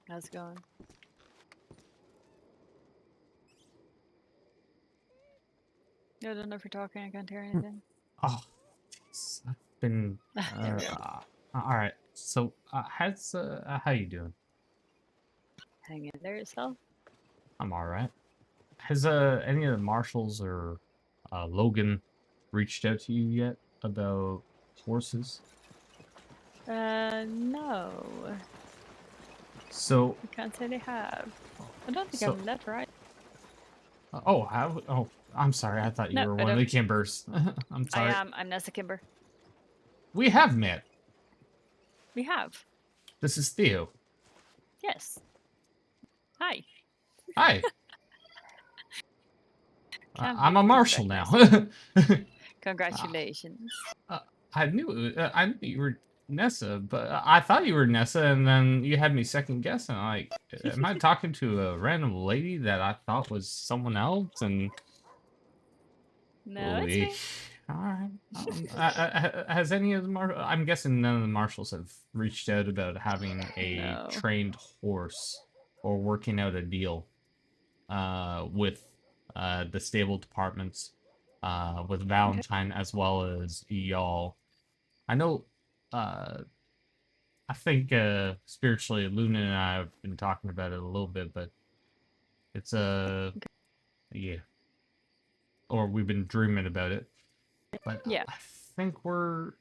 How's it going? I don't know if you're talking. I can't hear anything. Oh, jeez. I've been. There we go. All right. So, how you doing? Hang in there yourself. I'm all right. Has any of the marshals or Logan reached out to you yet about horses? No. So, I can't say they have. I don't think I so. have a letter, right? Oh, I'm sorry. I thought you No, were I one of don't. the Kimbers. I'm I sorry. am. I'm Nessa Kimber. We have met. We have. This is Theo. Yes. Hi. Hi. Can't I'm believe a you didn't marshal now. recognize me. uh, Congratulations. I knew you were Nessa, but I thought you were Nessa, and then you had me second guessing. Like, am I talking to a random lady that I thought was someone else? And No, it's holy, me. all right. Has any of the I'm guessing none of the marshals have reached out about having a No. trained horse or working out a deal with the stable departments, with Okay. Valentine as well as y'all. I know, I think spiritually, Luna and I have been talking about it a little bit, but it's yeah, or we've been dreaming about it. But Yeah. I think we're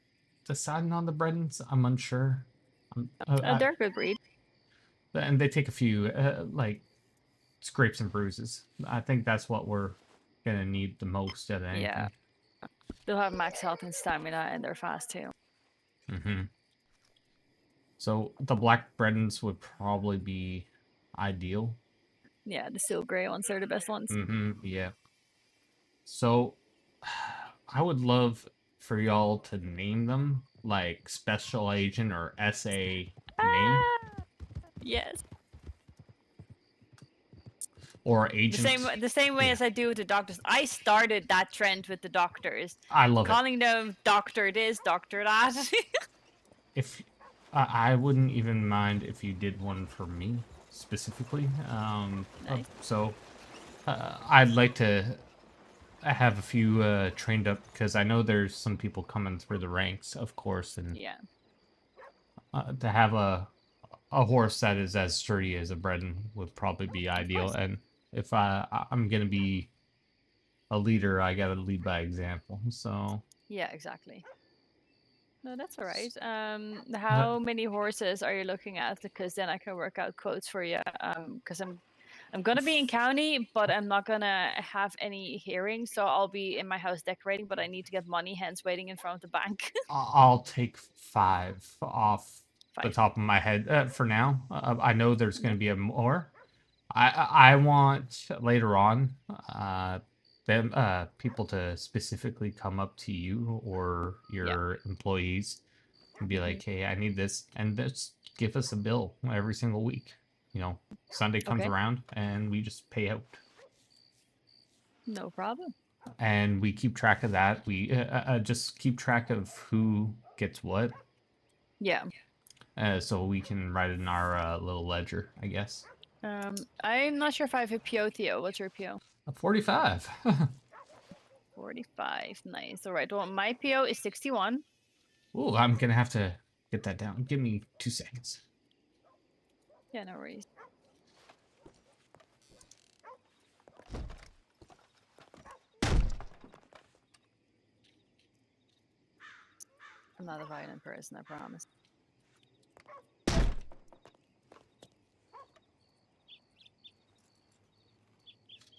deciding on the Bredens. I'm unsure. They're a good breed. And they take a few like scrapes and bruises. I think that's what we're gonna need the most out of Yeah. anything. They'll have max health and stamina, and they're fast too. Mm-hmm. So the black Bredens would probably be ideal. Yeah, the steel gray ones are the best ones. Mm-hmm. Yeah. So I would love for y'all to name them like Special Agent or SA name Ah, yes. or The same Agent. the same way Yeah, as I do with the doctors. I started that trend with the doctors, I love it. calling them doctor this, doctor that. If I wouldn't even mind if you did one for me specifically. Nice. So I'd like to have a few trained up because I know there's some people coming through the ranks, of course, and Yeah. to have a horse that is as sturdy as a Breton would probably be Of ideal. course. And if I'm gonna be a leader, I gotta lead by example. So Yeah, exactly. No, that's all right. uh, How many horses are you looking at? Because then I can work out quotes for you. Because I'm gonna be in county, but I'm not gonna have any hearings, so I'll be in my house decorating. But I need to get money, hence waiting in front of the bank. I'll take 5 off the 5. top of my head for now. I know there's Yeah. gonna be a more. I want later on them people to specifically come up to you or Yeah. your employees and be Hmm. like, "Hey, I need this," and just give us a bill every single week. You know, Sunday comes Okay. around and we just pay out, No problem. and we keep track of that. We just keep track of who gets what, Yeah. so we can write it in our little ledger, I guess. I'm not sure if I have a PO, Theo. What's your PO? A 45. 45. Nice. All right. Well, my PO is 61. Ooh, I'm gonna have to get that down. Give me 2 seconds. Yeah, no worries. I'm not a violent person, I promise.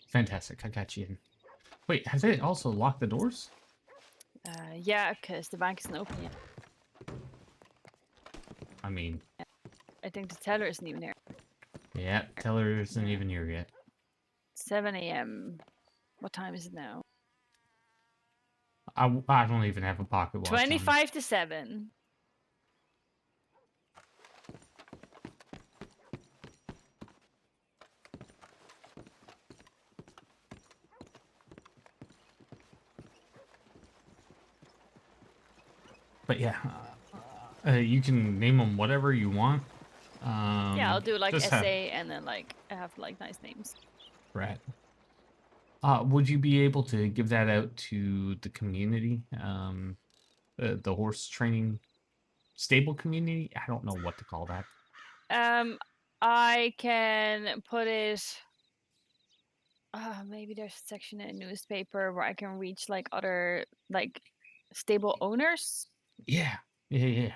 Fantastic. I got you in. Wait, have they also locked the doors? Yeah, because the bank isn't open yet. I mean, I think the teller isn't even here. yeah, teller isn't Yeah. even here yet. 7 a.m. What time is it now? I don't even have a pocket watch on. 25 to 7. But yeah, you can name them whatever you want. Yeah, I'll do like Just SA have and then like I have like nice names. right. Would you be able to give that out to the community? The horse training stable community? I don't know what to call that. I can put it. Maybe there's a section in a newspaper where I can reach like other like stable owners. Yeah. Yeah.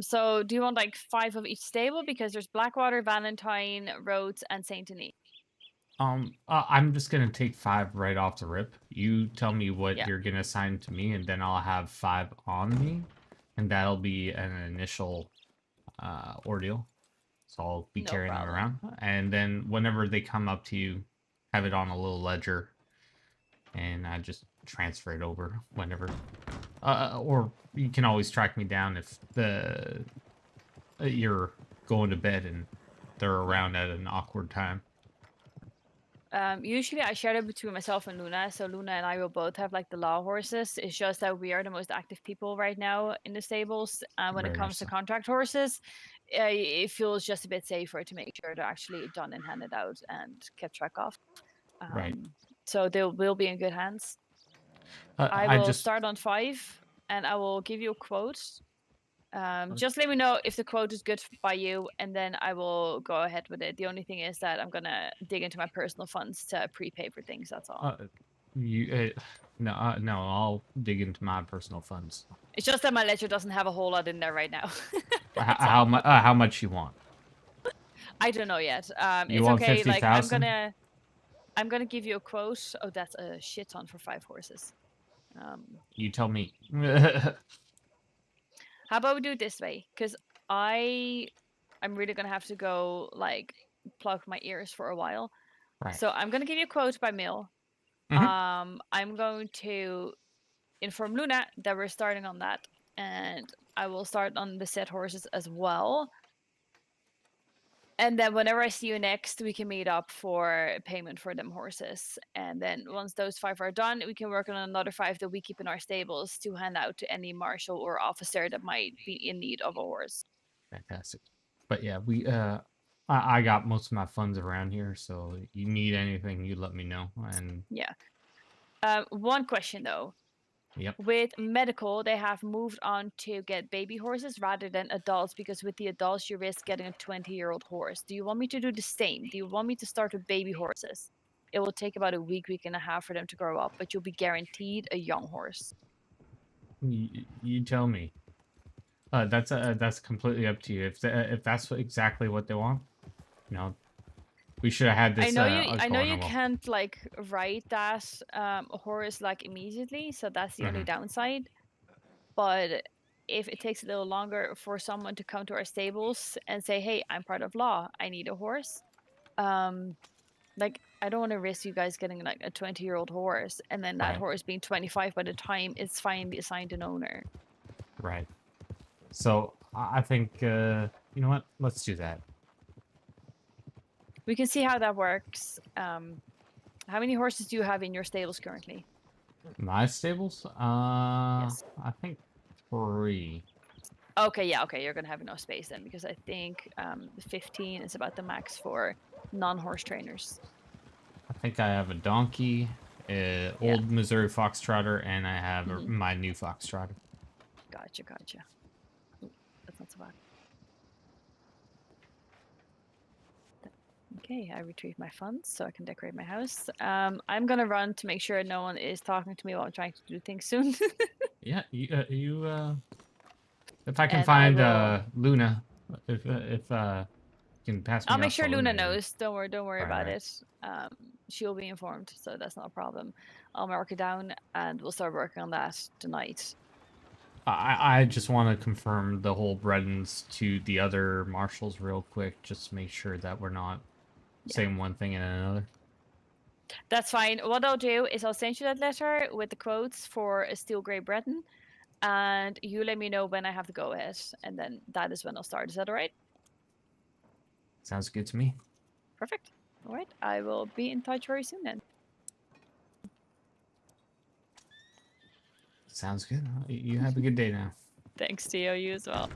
So do you want like 5 of each stable? Because there's Blackwater, Valentine, Rhodes, and Saint Denis. I'm just gonna take 5 right off the rip. You tell me what Yeah, you're gonna assign to me, and then I'll have 5 on me, and that'll be an initial ordeal. So I'll be no carrying them problem. around, and then whenever they come up to you, have it on a little ledger, and I just transfer it over whenever. Or you can always track me down if you're going to bed and they're around at an awkward time. Usually I share it between myself and Luna, so Luna and I will both have like the law horses. It's just that we are the most active people right now in the stables. When it Very much comes to so. contract horses, it feels just a bit safer to make sure they're actually done and handed out and kept track of. Right. So they will be in good hands. I I will just start on 5 and I will give you a quote. Just let me know if the quote is good by you, and then I will go ahead with it. The only thing is that I'm gonna dig into my personal funds to prepay for things. That's all. you no, I'll dig into my personal funds. It's just that my ledger doesn't have a whole lot in there right now. How much you want? I don't know yet. You It's want okay. Like 50,000? I'm gonna give you a quote. Oh, that's a shit ton for 5 horses. You tell me. How about we do it this way? Because I'm really gonna have to go like plug my ears for a while. Right. So I'm gonna give you a quote by mail. Mhm. I'm going to inform Luna that we're starting on that, and I will start on the set horses as well. And then whenever I see you next, we can meet up for payment for them horses. And then once those 5 are done, we can work on another 5 that we keep in our stables to hand out to any marshal or officer that might be in need of a horse. Fantastic. But yeah, I got most of my funds around here, so you need anything, you let me know. And Yeah. One question though. yep. With medical, they have moved on to get baby horses rather than adults, because with the adults, you risk getting a 20-year-old horse. Do you want me to do the same? Do you want me to start with baby horses? It will take about a week and a half for them to grow up, but you'll be guaranteed a young horse. You tell me. That's completely up to you. If that's exactly what they want, you know, we should have had this I know going you on well. can't like ride that horse like immediately, so that's the only Mhm. downside. But if it takes a little longer for someone to come to our stables and say, "Hey, I'm part of law. I need a horse," like I don't want to risk you guys getting like a 20-year-old horse and then that Right. horse being 25 by the time it's finally assigned an owner. Right. So I think you know what? Let's do that. We can see how that works. How many horses do you have in your stables currently? My stables? Yes. I think 3. Okay, yeah, okay, you're gonna have enough space then, because I think 15 is about the max for non-horse trainers. I think I have a donkey, Yeah. old Missouri Foxtrotter, and I have Mhm. my new Foxtrotter. Gotcha. Ooh, that's not so bad. Okay, I retrieve my funds so I can decorate my house. I'm gonna run to make sure no one is talking to me while I'm trying to do things soon. Yeah, if I can And I find will. Luna, if you can pass I'll me make off to sure Luna Luna. knows. Don't worry Right, about right. it. She'll be informed, so that's not a problem. I'll mark it down, and we'll start working on that tonight. I just want to confirm the whole Bredens to the other marshals real quick, just to make sure that we're not Yeah, saying one thing and another. that's fine. What I'll do is I'll send you that letter with the quotes for a steel gray Breton, and you let me know when I have to go ahead, and then that is when I'll start. Is that all right? Sounds good to me. Perfect. All right, I will be in touch very soon then. Sounds good. You have a good day now. Thanks, Theo. You as well.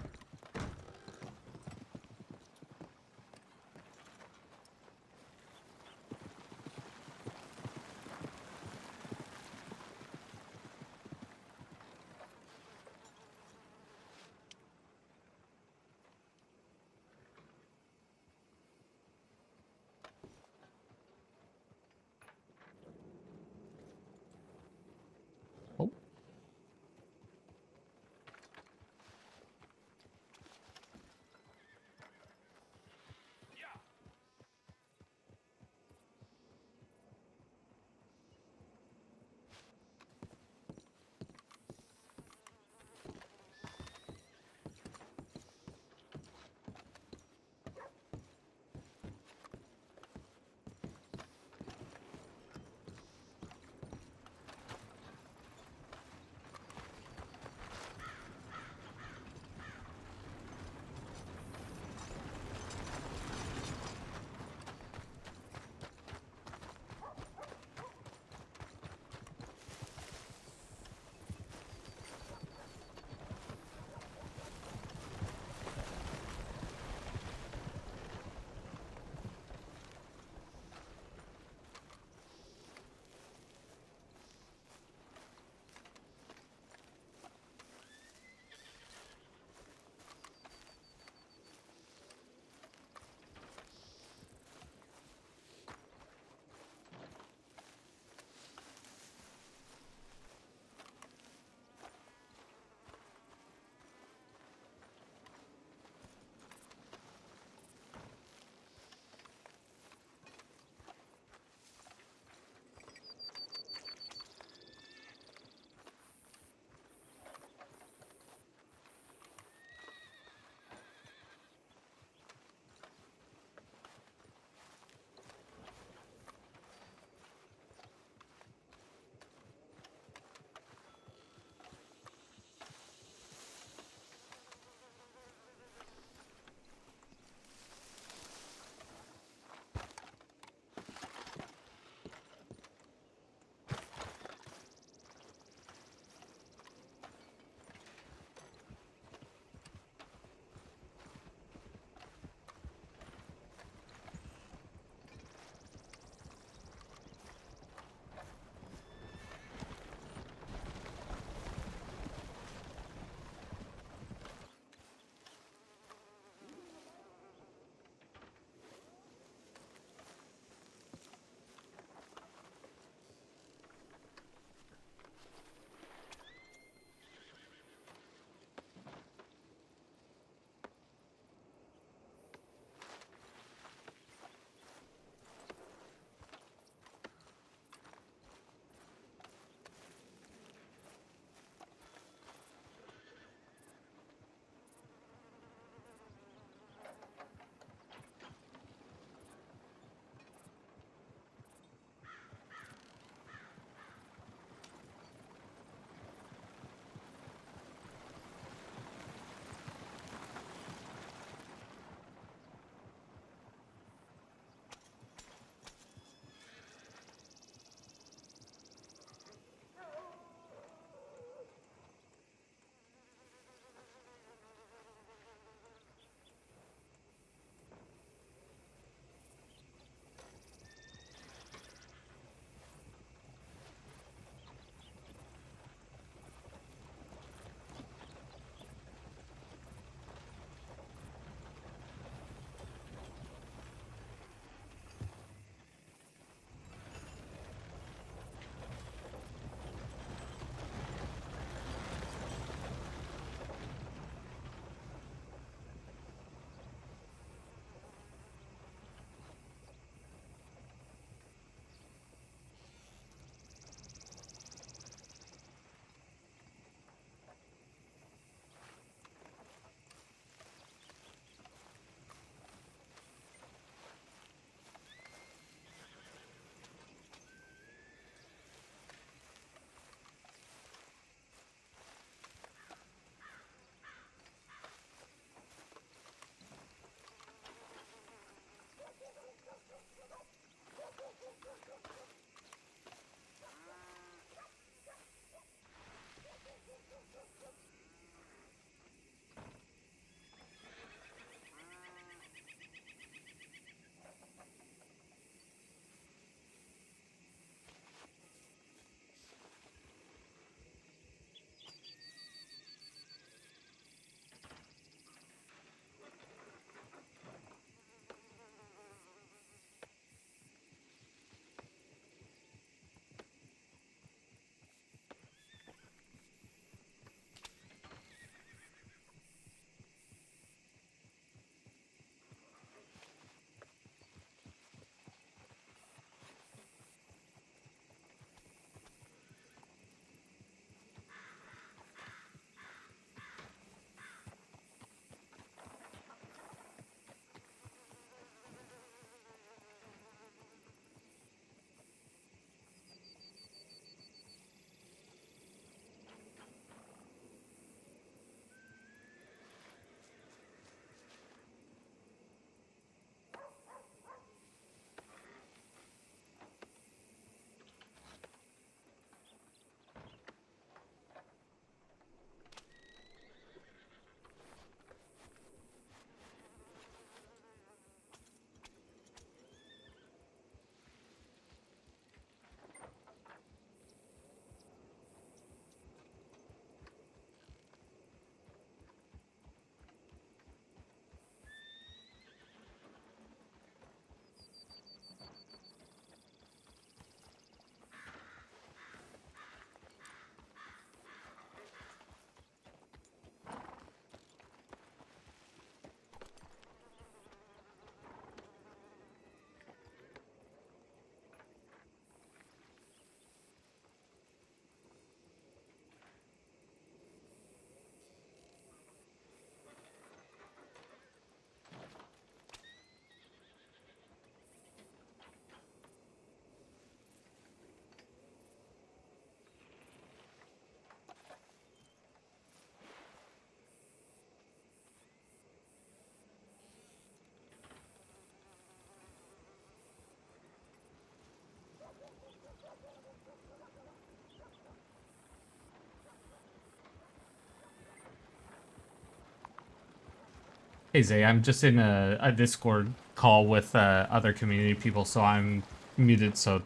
Hey Zay, I'm just in a Discord call with other community people, so I'm muted so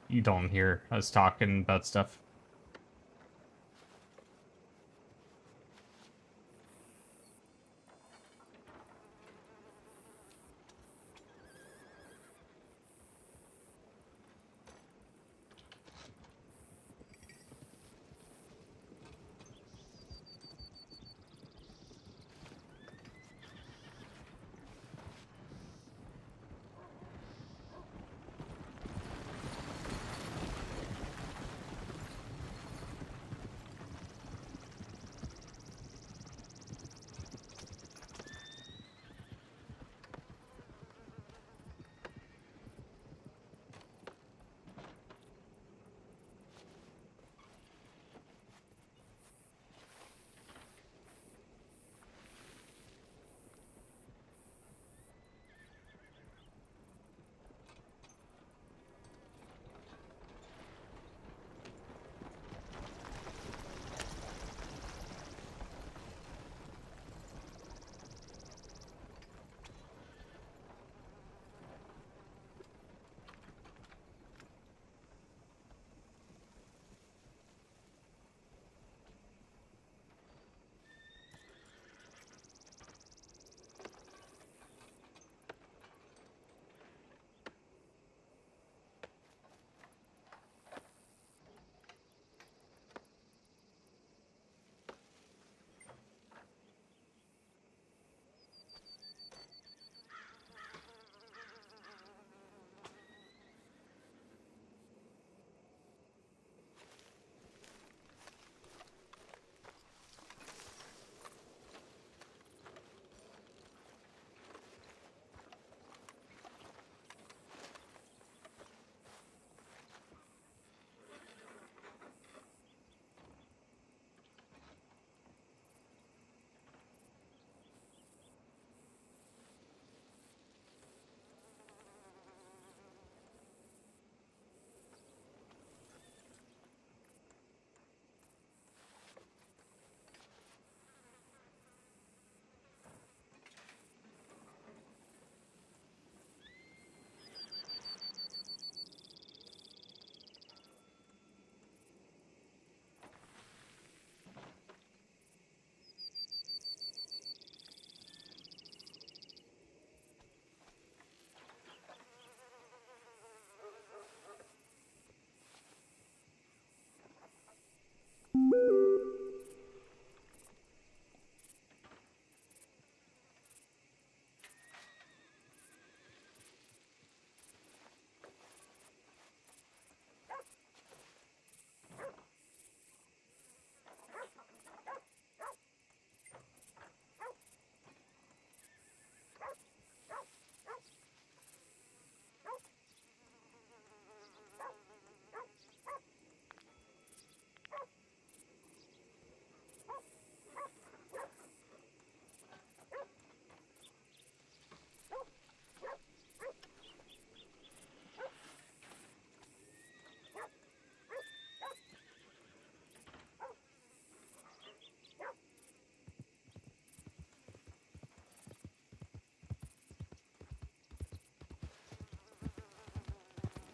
you don't hear us talking about stuff.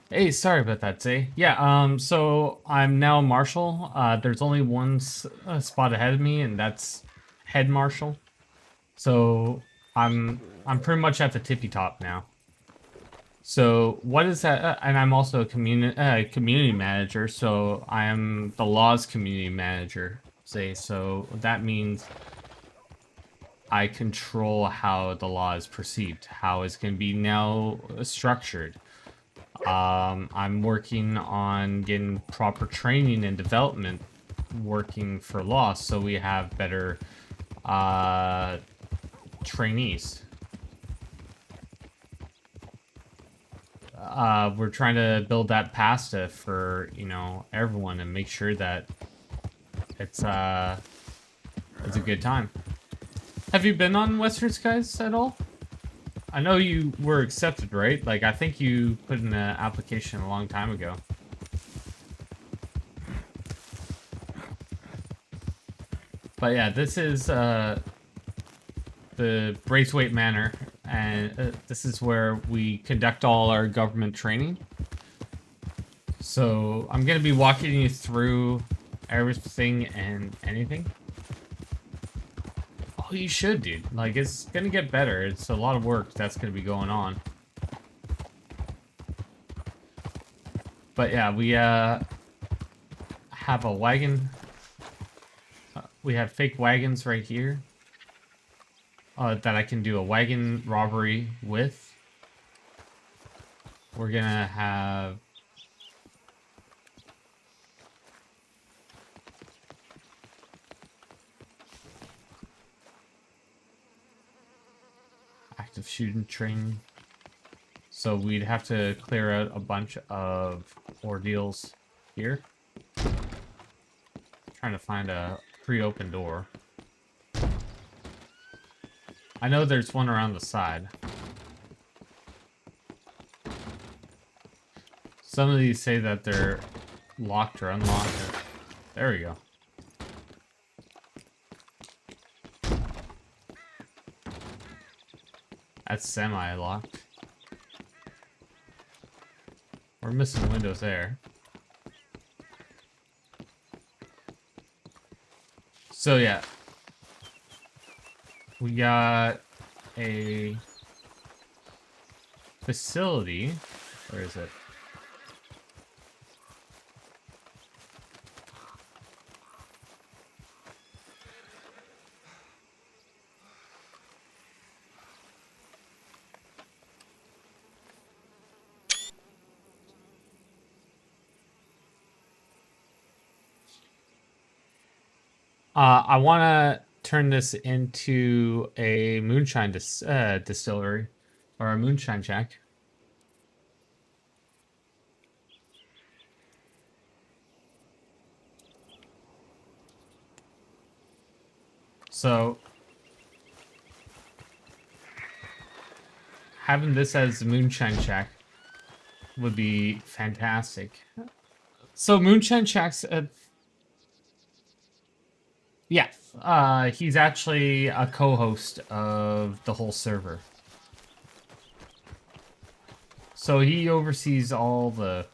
Hey, sorry about that, Zay. Yeah, so I'm now Marshal. There's only one spot ahead of me, and that's Head Marshal. So I'm pretty much at the tippy top now. So what is that? And I'm also a community manager, so I am the law's community manager, Zay. So that means I control how the law is perceived, how it's going to be now structured. I'm working on getting proper training and development working for law so we have better trainees. We're trying to build that pasta for, you know, everyone and make sure that it's a good time. Have you been on Western Skies at all? I know you were accepted, right? Like, I think you put in an application a long time ago. But yeah, this is the Braithwaite Manor, and this is where we conduct all our government training. So I'm gonna be walking you through everything and anything. Oh, you should, dude. Like, it's gonna get better. It's a lot of work that's gonna be going on. But yeah, we have a wagon. We have fake wagons right here that I can do a wagon robbery with. We're gonna have active shooting training. So we'd have to clear out a bunch of ordeals here. Trying to find a pre-open door. I know there's one around the side. Some of these say that they're locked or unlocked. There we go. That's semi-locked. We're missing windows there. So yeah. We got a facility. Where is it? I want to turn this into a moonshine distillery, or a moonshine shack. So, having this as a moonshine shack would be fantastic. So, moonshine shacks... yeah, he's actually a co-host of the whole server. So he oversees all the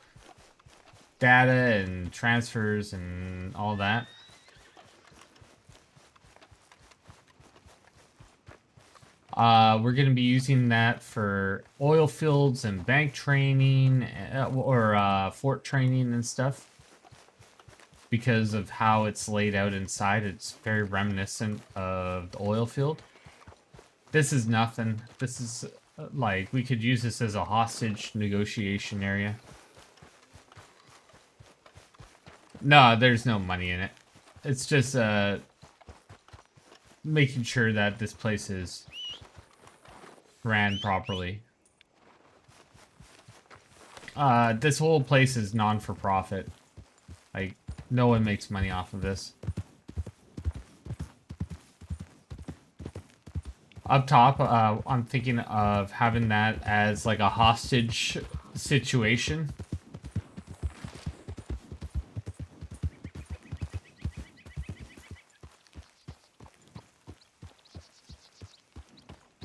data and transfers and all that. We're going to be using that for oil fields and bank training, or fort training and stuff. Because of how it's laid out inside, it's very reminiscent of the oil field. This is nothing. This is, like, we could use this as a hostage negotiation area. No, there's no money in it. It's just, making sure that this place is ran properly. This whole place is non-for-profit. Like, no one makes money off of this. Up top, I'm thinking of having that as like a hostage situation.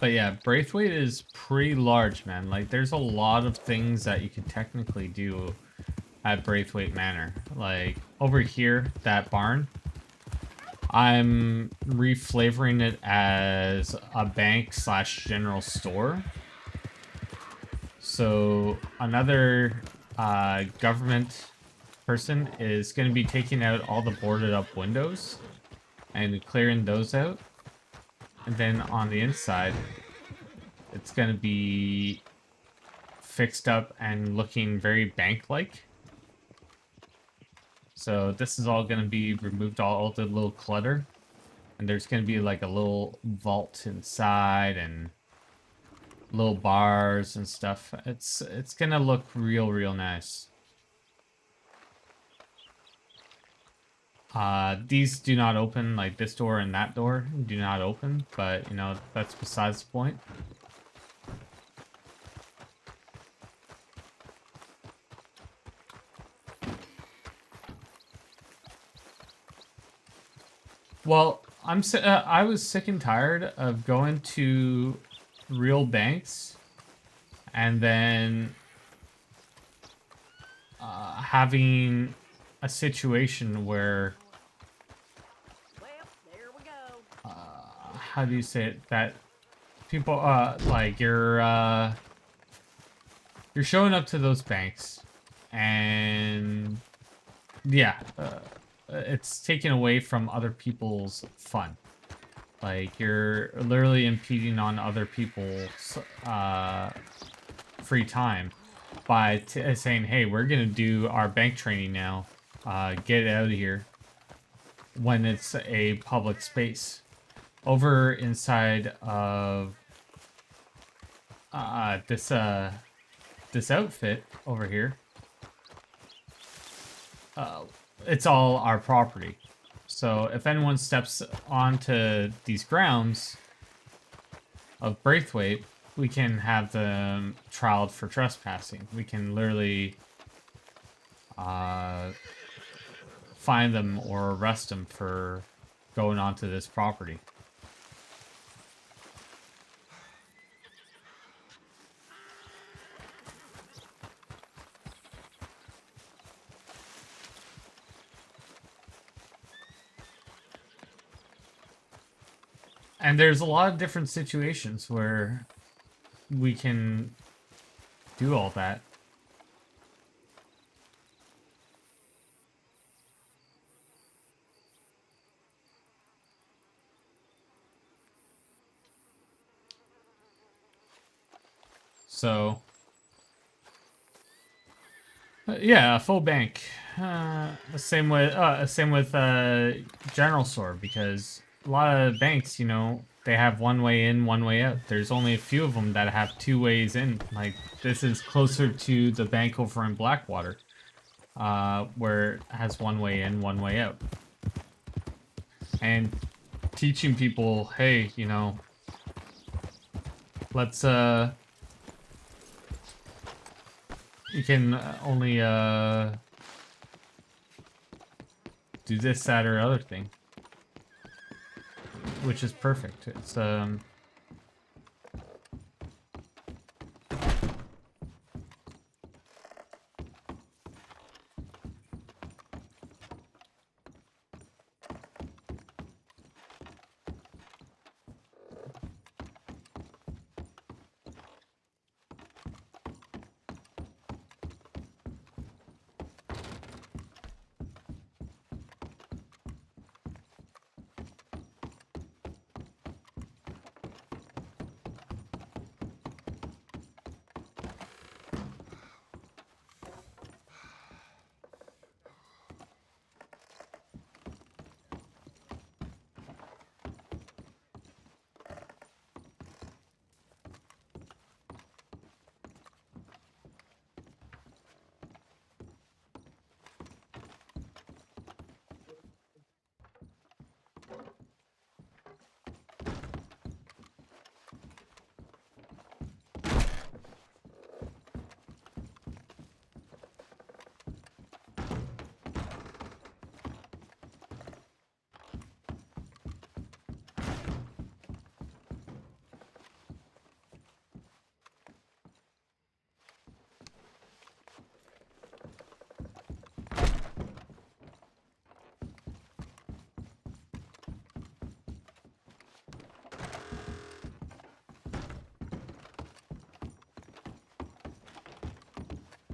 But yeah, Braithwaite is pretty large, man. Like, there's a lot of things that you could technically do at Braithwaite Manor. Like, over here, that barn, I'm reflavoring it as a bank / general store. So another government person is going to be taking out all the boarded up windows and clearing those out. And then on the inside, it's going to be fixed up and looking very bank-like. So this is all going to be removed, all the little clutter. And there's going to be like a little vault inside and little bars and stuff. It's going to look real nice. These do not open, like this door and that door do not open, but you know, that's besides the point. Well, I was sick and tired of going to real banks and then having a situation where how do you say it, that people like you're showing up to those banks and yeah, it's taken away from other people's fun. Like, you're literally impeding on other people's free time by saying, hey, we're gonna do our bank training now, get out of here, when it's a public space. Over inside of this outfit over here, it's all our property. So if anyone steps onto these grounds of Braithwaite, we can have them trialed for trespassing. We can literally fine them or arrest them for going onto this property. And there's a lot of different situations where we can do all that. So, yeah, a full bank. Same with general store, because a lot of banks, you know, they have one way in, one way out. There's only a few of them that have two ways in. Like, this is closer to the bank over in Blackwater, where it has one way in, one way out. And teaching people, hey, you know, let's, you can only, do this, that, or other thing. Which is perfect. It's,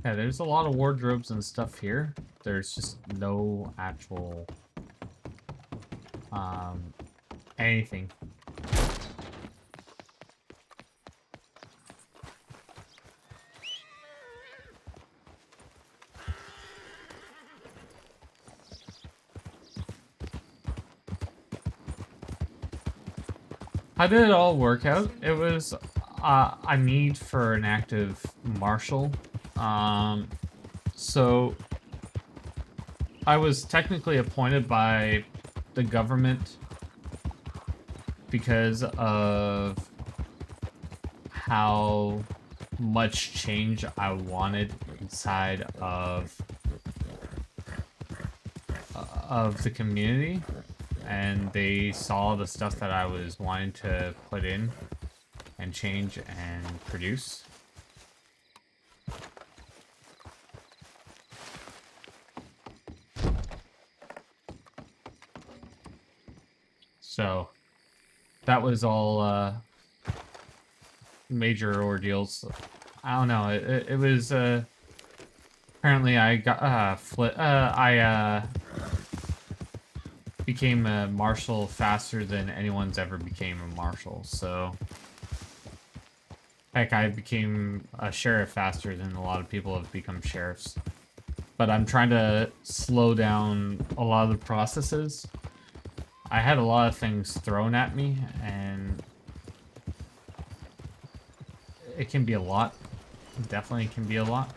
yeah, there's a lot of wardrobes and stuff here. There's just no actual, anything. How did it all work out? It was a need for an active Marshal. So I was technically appointed by the government because of how much change I wanted inside of the community. and they saw the stuff that I was wanting to put in and change and produce. So that was all major ordeals. I don't know. It was apparently I got I became a marshal faster than anyone's ever became a marshal. So heck, I became a sheriff faster than a lot of people have become sheriffs. But I'm trying to slow down a lot of the processes. I had a lot of things thrown at me, and it can be a lot. It definitely can be a lot.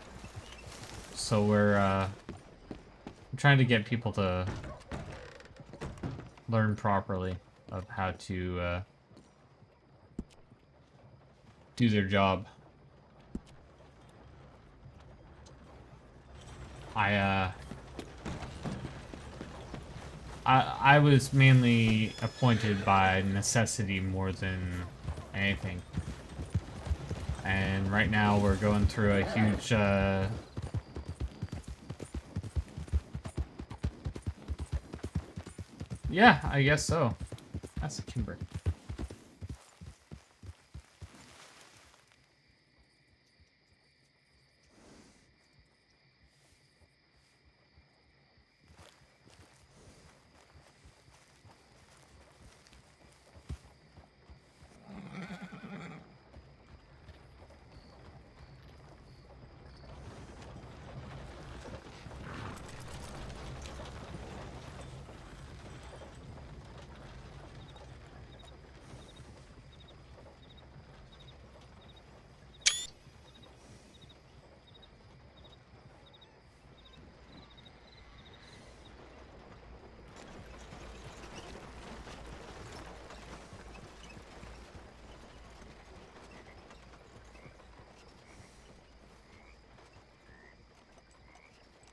So we're trying to get people to learn properly of how to do their job. I was mainly appointed by necessity more than anything. And right now we're going through a huge yeah, I guess so. That's a Kimber.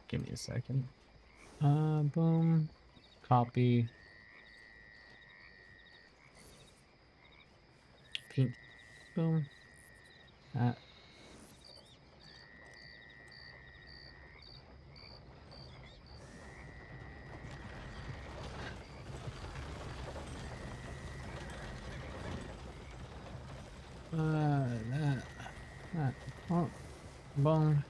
Give me a second. Boom. Copy. Pink. Boom. That. That. Oh. Boom.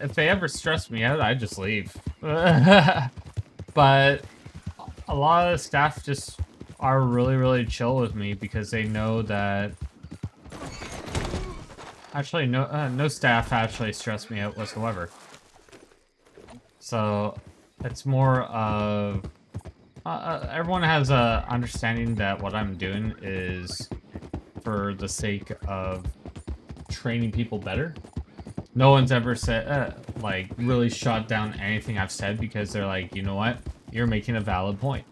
If they ever stress me out, I just leave. But a lot of the staff just are really, really chill with me because they know that... Actually, no staff actually stress me out whatsoever. So, it's more of... everyone has a understanding that what I'm doing is for the sake of training people better. No one's ever said, like, really shot down anything I've said because they're like, you know what? You're making a valid point.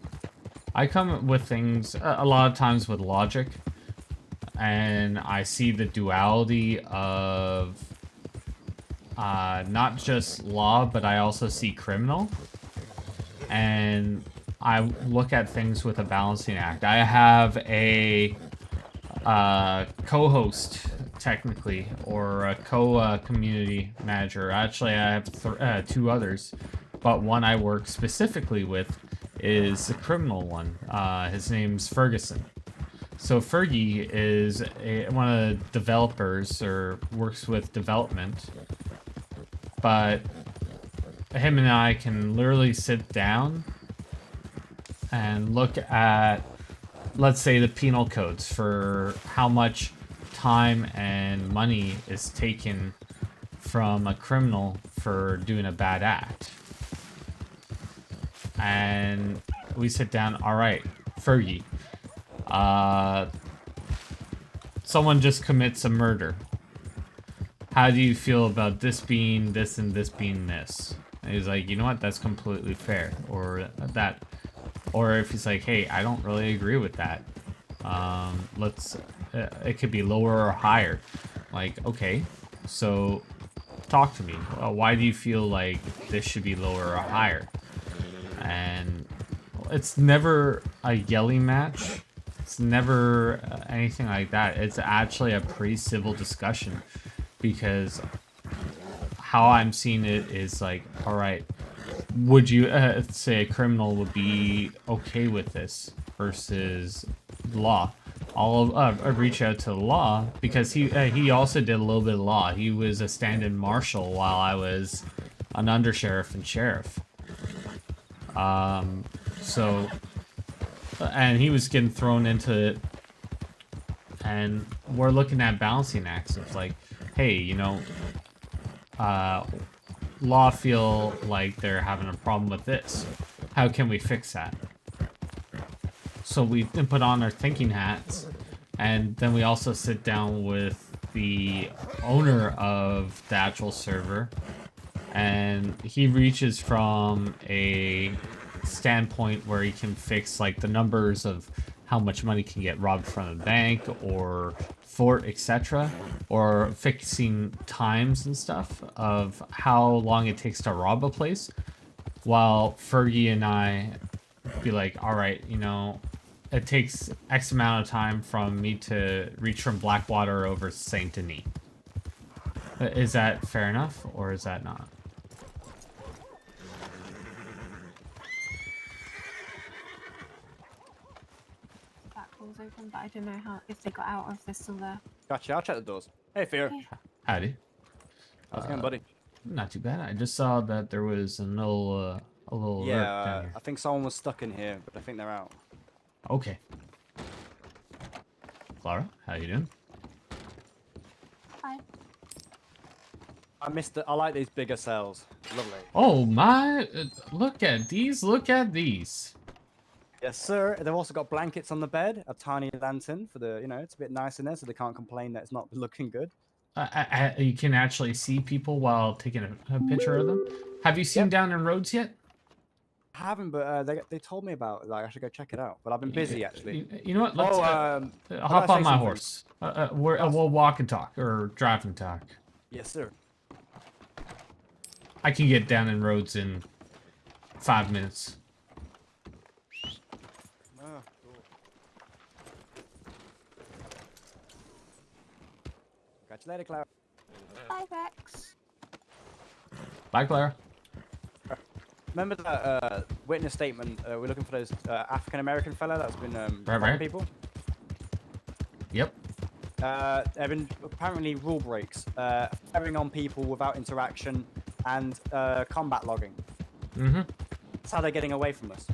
I come with things, a lot of times with logic, and I see the duality of not just law, but I also see criminal. And I look at things with a balancing act. I have a co-host, technically, or a community manager. Actually, I have two others, but one I work specifically with is the criminal one. His name's Ferguson. So Fergie is one of the developers, or works with development, but him and I can literally sit down and look at, let's say, the penal codes for how much time and money is taken from a criminal for doing a bad act. And we sit down, all right, Fergie, someone just commits a murder. How do you feel about this being this and this being this? And he's like, you know what, that's completely fair. Or that, or if he's like, hey, I don't really agree with that. It could be lower or higher. Like, okay, so talk to me. Why do you feel like this should be lower or higher? And it's never a yelling match. It's never anything like that. It's actually a pretty civil discussion, because how I'm seeing it is like, all right, would you say a criminal would be okay with this versus law? I'll reach out to the law, because he also did a little bit of law. He was a stand-in marshal while I was an undersheriff and sheriff. So, and he was getting thrown into it, and we're looking at balancing acts of like, hey, you know, law feel like they're having a problem with this. How can we fix that? So we then put on our thinking hats, and then we also sit down with the owner of the actual server, and he reaches from a standpoint where he can fix like the numbers of how much money can get robbed from a bank or fort, etc., or fixing times and stuff of how long it takes to rob a place, while Fergie and I be like, all right, you know, it takes X amount of time from me to reach from Blackwater over Saint Denis. Is that fair enough, or is that not? Open, but I don't know how if they got out or if they're still there. Gotcha, I'll check the doors. Hey, Theo. Okay. Howdy. How's it going, buddy? Not too bad. I just saw that there was a little alert down here. I think someone was stuck in here, but I think they're out. Okay. Clara, how you doing? Hi. I like these bigger cells. Lovely. Oh my! Look at these! Look at these! Yes, sir. They've also got blankets on the bed, a tiny lantern for the, you know, it's a bit nice in there, so they can't complain that it's not looking good. You can actually see people while taking a picture of them. Have you seen Down in Roads yet? I haven't, but they told me about it. Like, I should go check it out. But I've been busy, actually. You know what? Let's hop on my horse. We'll walk and talk, or drive and talk. Yes, sir. I can get Down in Roads in 5 minutes. Oh, cool. Catch you later, Clara. Bye, Rex. Bye, Clara. Remember that witness statement? We're looking for those African-American fella that's been robbing people? Yep. There have been apparently rule breaks, firing on people without interaction, and combat logging. Mm-hmm. That's how they're getting away from us.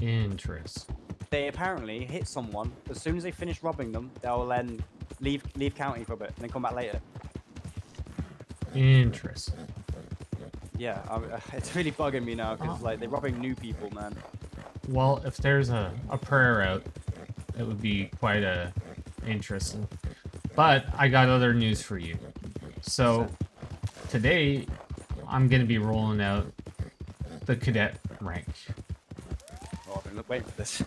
Interesting. They apparently hit someone. As soon as they finish robbing them, they'll then leave county for a bit and then come back later. Interesting. Yeah, it's really bugging me now because like they're robbing new people, man. Well, if there's a prayer out, it would be quite interesting. But I got other news for you. So today, I'm gonna be rolling out the cadet rank. Oh, I've been waiting for this.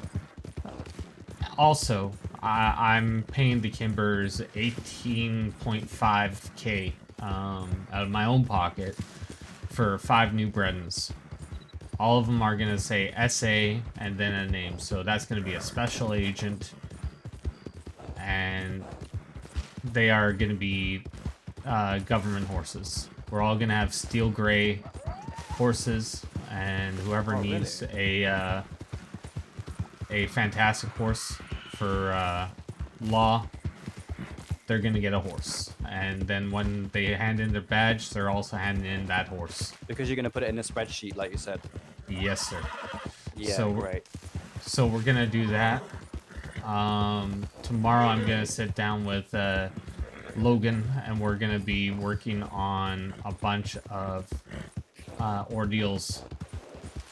Also, I'm paying the Kimbers 18.5k out of my own pocket for 5 new Bredens. All of them are gonna say SA and then a name, so that's gonna be a special agent, and they are gonna be government horses. We're all gonna have steel gray horses, and whoever needs a fantastic horse for law, they're gonna get a horse. And then when they hand in their badge, they're also handing in that horse. Because you're going to put it in a spreadsheet, like you said. Yes, sir. Yeah, So, great. So we're gonna do that. Tomorrow I'm gonna sit down with Logan, and we're gonna be working on a bunch of ordeals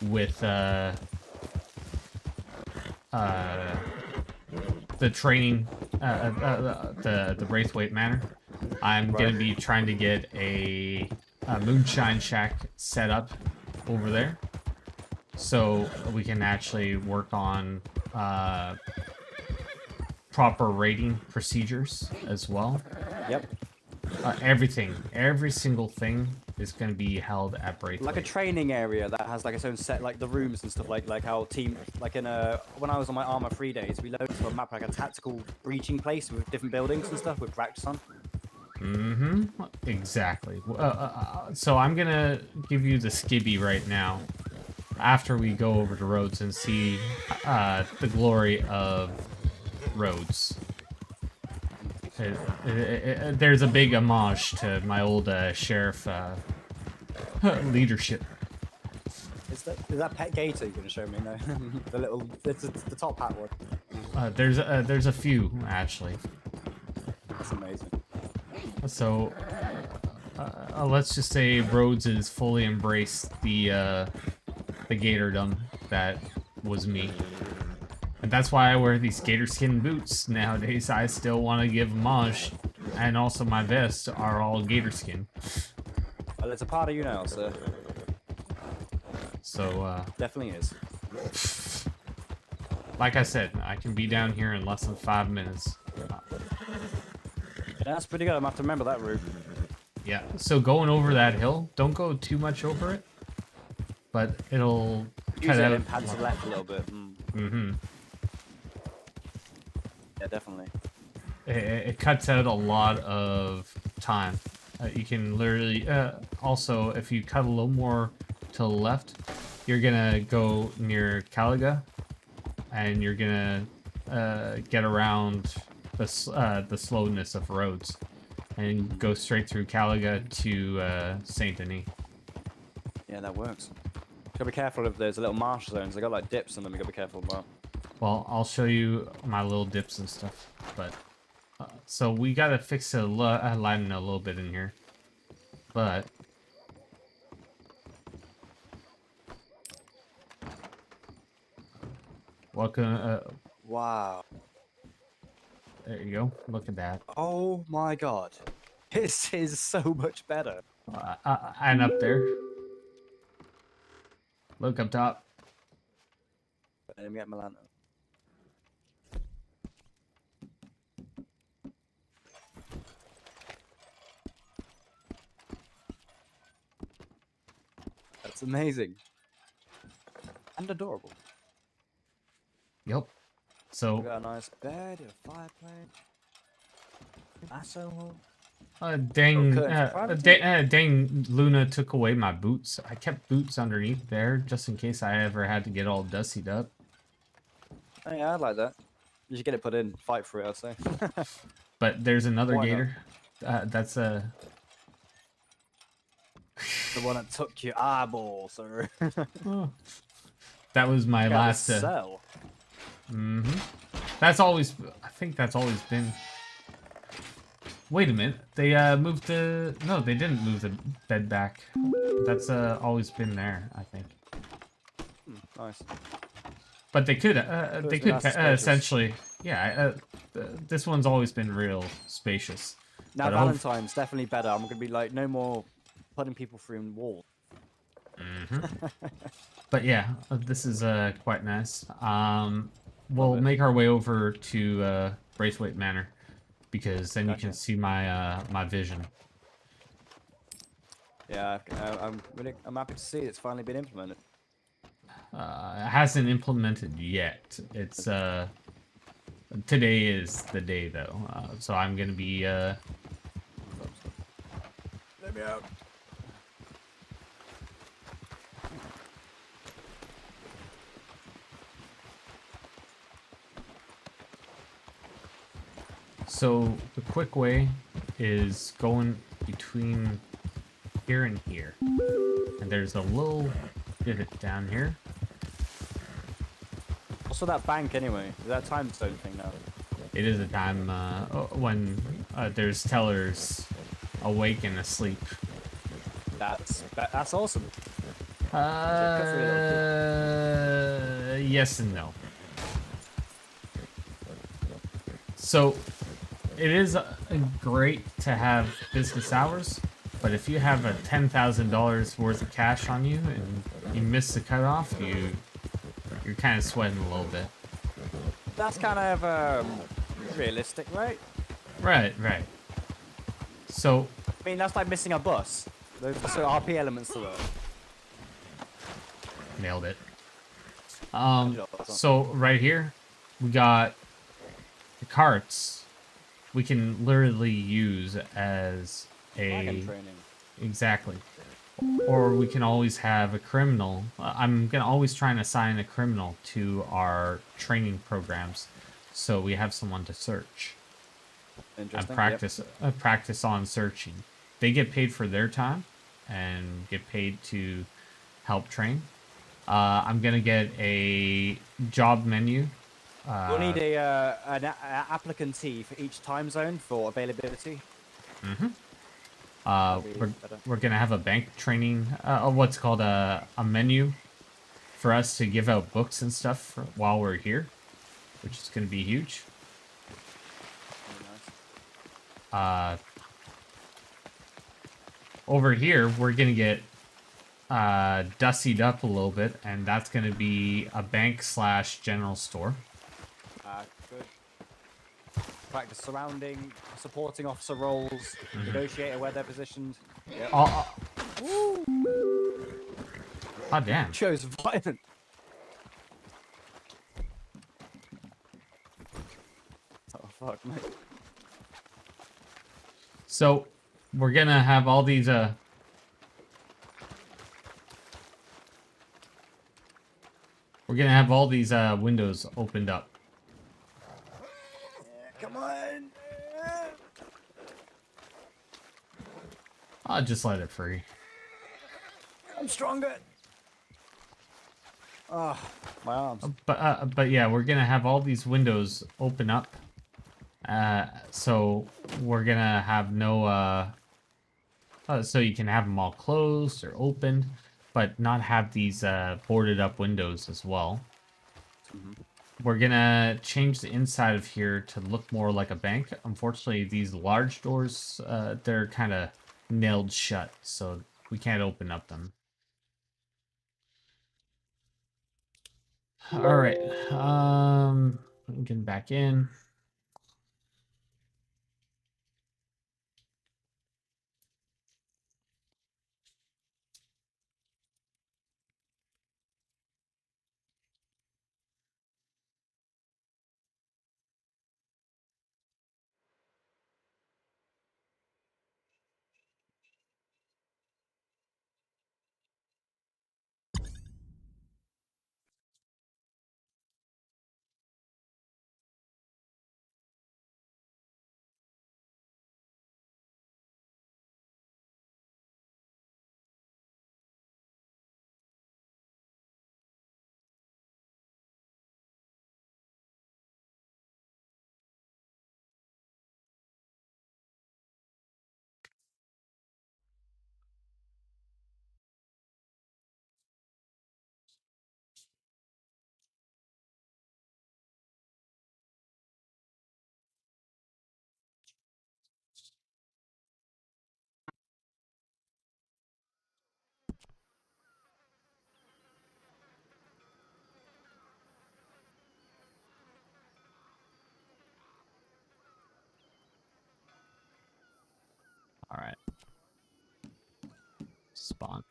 with the training, the Braithwaite Manor. I'm gonna be trying to get a moonshine shack set up over there, so we can actually work on proper rating procedures as well. Yep. Everything, every single thing is going to be held at Braithwaite. Like a training area that has like its own set, like the rooms and stuff, like how team, like in when I was on my Armour 3 days, we loaded to a map like a tactical breaching place with different buildings and stuff with practice on. Mm-hmm. Exactly. So I'm gonna give you the skibby right now, after we go over to Rhodes and see the glory of Rhodes. There's a big homage to my old sheriff leadership. Is that pet gator you're gonna show me? No, the little, it's the top hat one. There's a few actually. That's amazing. So let's just say Rhodes has fully embraced the gatordom that was me. And that's why I wear these gator skin boots nowadays. I still want to give homage, and also my vests are all gator skin. Well, it's a part of you now, sir. So, Definitely is. like I said, I can be down here in less than 5 minutes. Yeah, that's pretty good. I'm gonna have to remember that route. Yeah, so going over that hill, don't go too much over it, but it'll Use cut it out. and pad to the left a little bit. Mm-hmm. Yeah, definitely. It cuts out a lot of time. You can literally, also, if you cut a little more to the left, you're gonna go near Caliga, and you're gonna get around the slowness of roads, and go straight through Caliga to Saint Denis. Yeah, that works. Gotta be careful if there's a little marshal zones. They got like dips in them. You gotta be careful about. Well, I'll show you my little dips and stuff, but so we gotta fix the lighting a little bit in here, but welcome. Wow. There you go. Look at that. Oh my god. This is so much better. And up there. Look up top. Let me get my lantern. That's amazing. And adorable. Yep. We So, got a nice bed, a fireplace. Lasso. dang, curtains, dang, Luna took away my boots. I kept boots underneath there just in case I ever had to get all dustied up. Oh yeah, I'd like that. You should get it put in. Fight for it, I'd say. But there's another Why not? gator. That's The one that took your eyeball, sir. that was my Got last. to sell. That's always. I think that's always been. Wait a minute. They moved the. No, they didn't move the bed back. That's always been there, I think. Nice. But they could. They could nice and spacious. essentially. Yeah. This one's always been real spacious. Now But I hope- Valentine's definitely better. I'm gonna be like, no more putting people through walls. But yeah, this is quite nice. We'll Love it. make our way over to Braithwaite Manor, because then you can Gotcha. see my my vision. Yeah, I'm happy to see it's finally been implemented. It hasn't implemented yet. It's today is the day though, so I'm gonna be Let me out. So the quick way is going between here and here. And there's a little divot down here. Also, that bank anyway. Is that a time zone thing now? It is a time when there's tellers awake and asleep. That's awesome. Yes and no. So, it is great to have business hours, but if you have a $10,000 worth of cash on you and you miss the cutoff, you're kind of sweating a little bit. That's kind of realistic, right? Right. So, I mean, that's like missing a bus. There's also RP elements to that. nailed it. So right here, we got the carts. We can literally use as Wagon training. exactly. Or we can always have a criminal. I'm gonna always try and assign a criminal to our training programs, so we have someone to search and Interesting. practice on searching. They get paid for their time and get paid to help train. I'm gonna get a job menu. We'll need an applicantee for each time zone for availability. We're gonna have a bank training, what's called a menu for us to give out books and stuff while we're here, which is gonna be huge. Over here, we're gonna get dustied up a little bit, and that's gonna be a bank / general store. Good. Practice supporting officer roles, negotiator where they're positioned. Yep. Oh damn. Chose violent. Oh fuck, mate. So we're gonna have all these windows opened up. Come on. I'll just let it free. I'm stronger. Oh, my arms. But yeah, we're gonna have all these windows open up. So we're gonna have no so you can have them all closed or opened, but not have these boarded up windows as well. We're gonna change the inside of here to look more like a bank. Unfortunately, these large doors, they're kind of nailed shut, so we can't open up them. All right, I'm getting back in. All right. Spawn.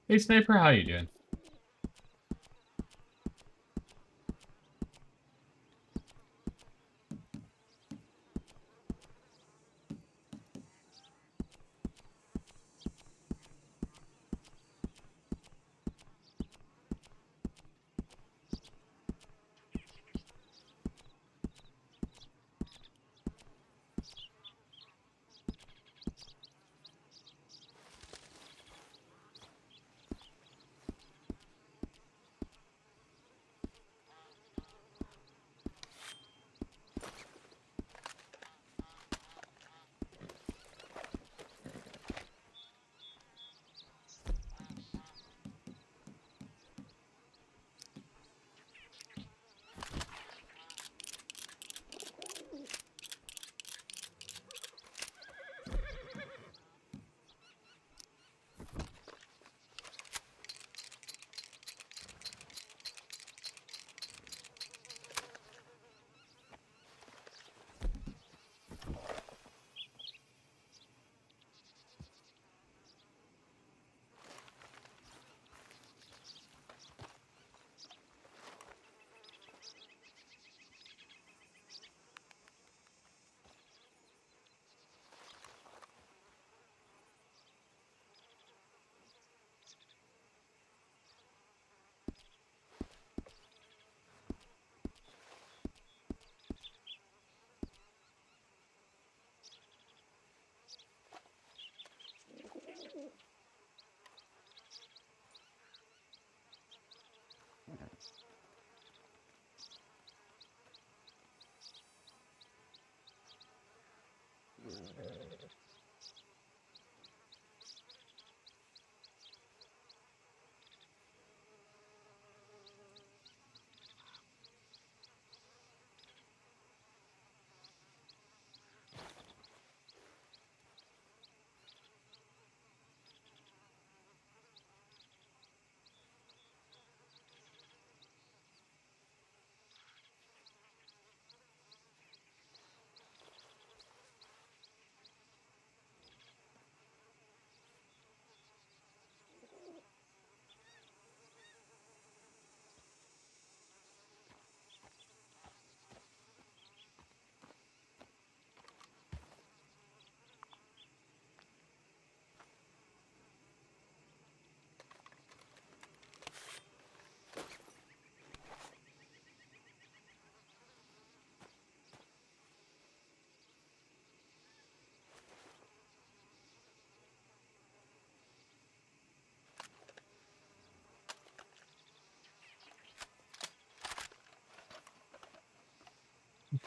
Hey Sniper, how you doing?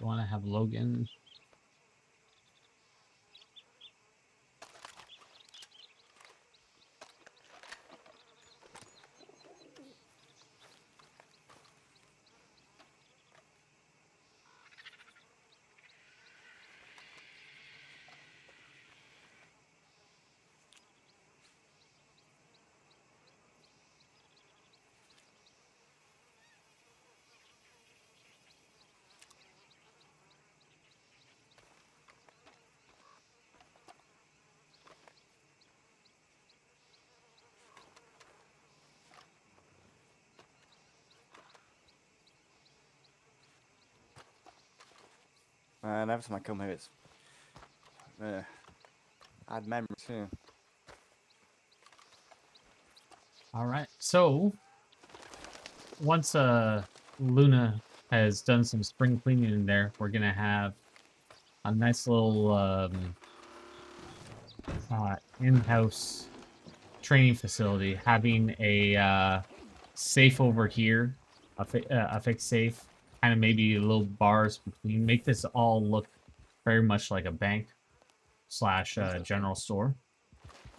You want to have Logan? And every time I come here, it's add memories too. All right. So once Luna has done some spring cleaning in there, we're gonna have a nice little in-house training facility, having a safe over here, a fixed safe, kind of maybe little bars between. Make this all look very much like a bank slash general store.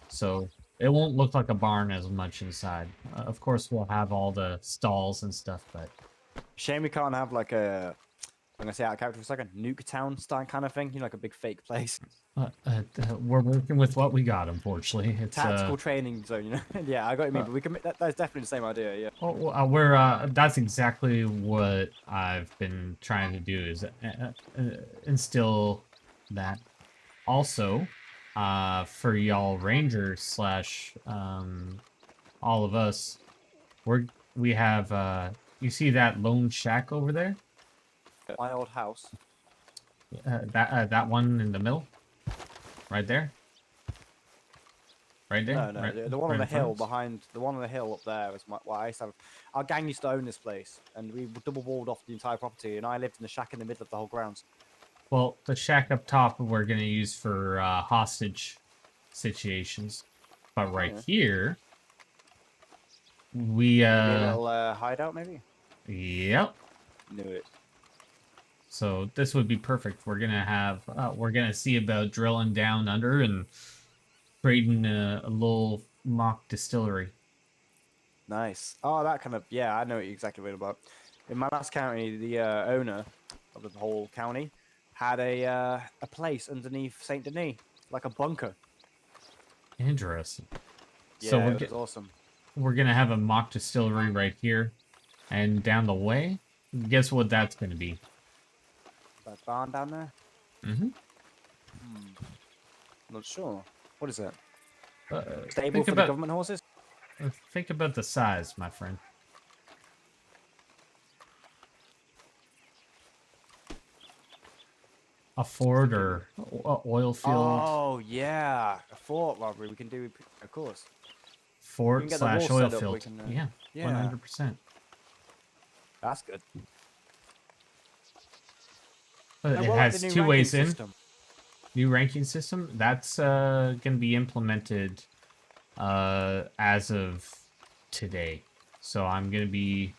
So it won't look like a barn as much inside. Of course, we'll have all the stalls and stuff, but Shame we can't have like a, I'm gonna say out of character for a second, Nuketown style kind of thing. You know, like a big fake place. we're working with what we got. Unfortunately, it's Tactical training zone. You know. Yeah, I got what you mean. But we can. That's definitely the same idea. Yeah. we're that's exactly what I've been trying to do is instill that. Also, for y'all rangers slash all of us, we have you see that lone shack over there? My old house. That one in the middle, right there. Right there. No, right, the one right on the in front hill of us? behind, the one on the hill up there was what I used to have. Our gang used to own this place, and we double walled off the entire property, and I lived in the shack in the middle of the whole grounds. Well, the shack up top we're gonna use for hostage situations, but right here we Maybe a little hideout, maybe. yep. Knew it. So this would be perfect. We're gonna have we're gonna see about drilling down under and creating a little mock distillery. Nice. Oh, that kind of, yeah, I know exactly what you're about. In my last county, the owner of the whole county had a place underneath Saint Denis, like a bunker. Interesting. Yeah, So it was awesome. we're gonna have a mock distillery right here, and down the way, guess what that's gonna be? That barn down there? Mm-hmm. Not sure. What is it? Stable Think for the about government horses? think about the size, my friend. A fort or oil field. Oh, yeah. A fort robbery we can do, of course. Fort get the wall slash oil set up, we field. can, Yeah, yeah. 100%. That's good. But Now, it what about has the new two ranking ways in. system? New ranking system. That's going to be implemented as of today. So I'm going to be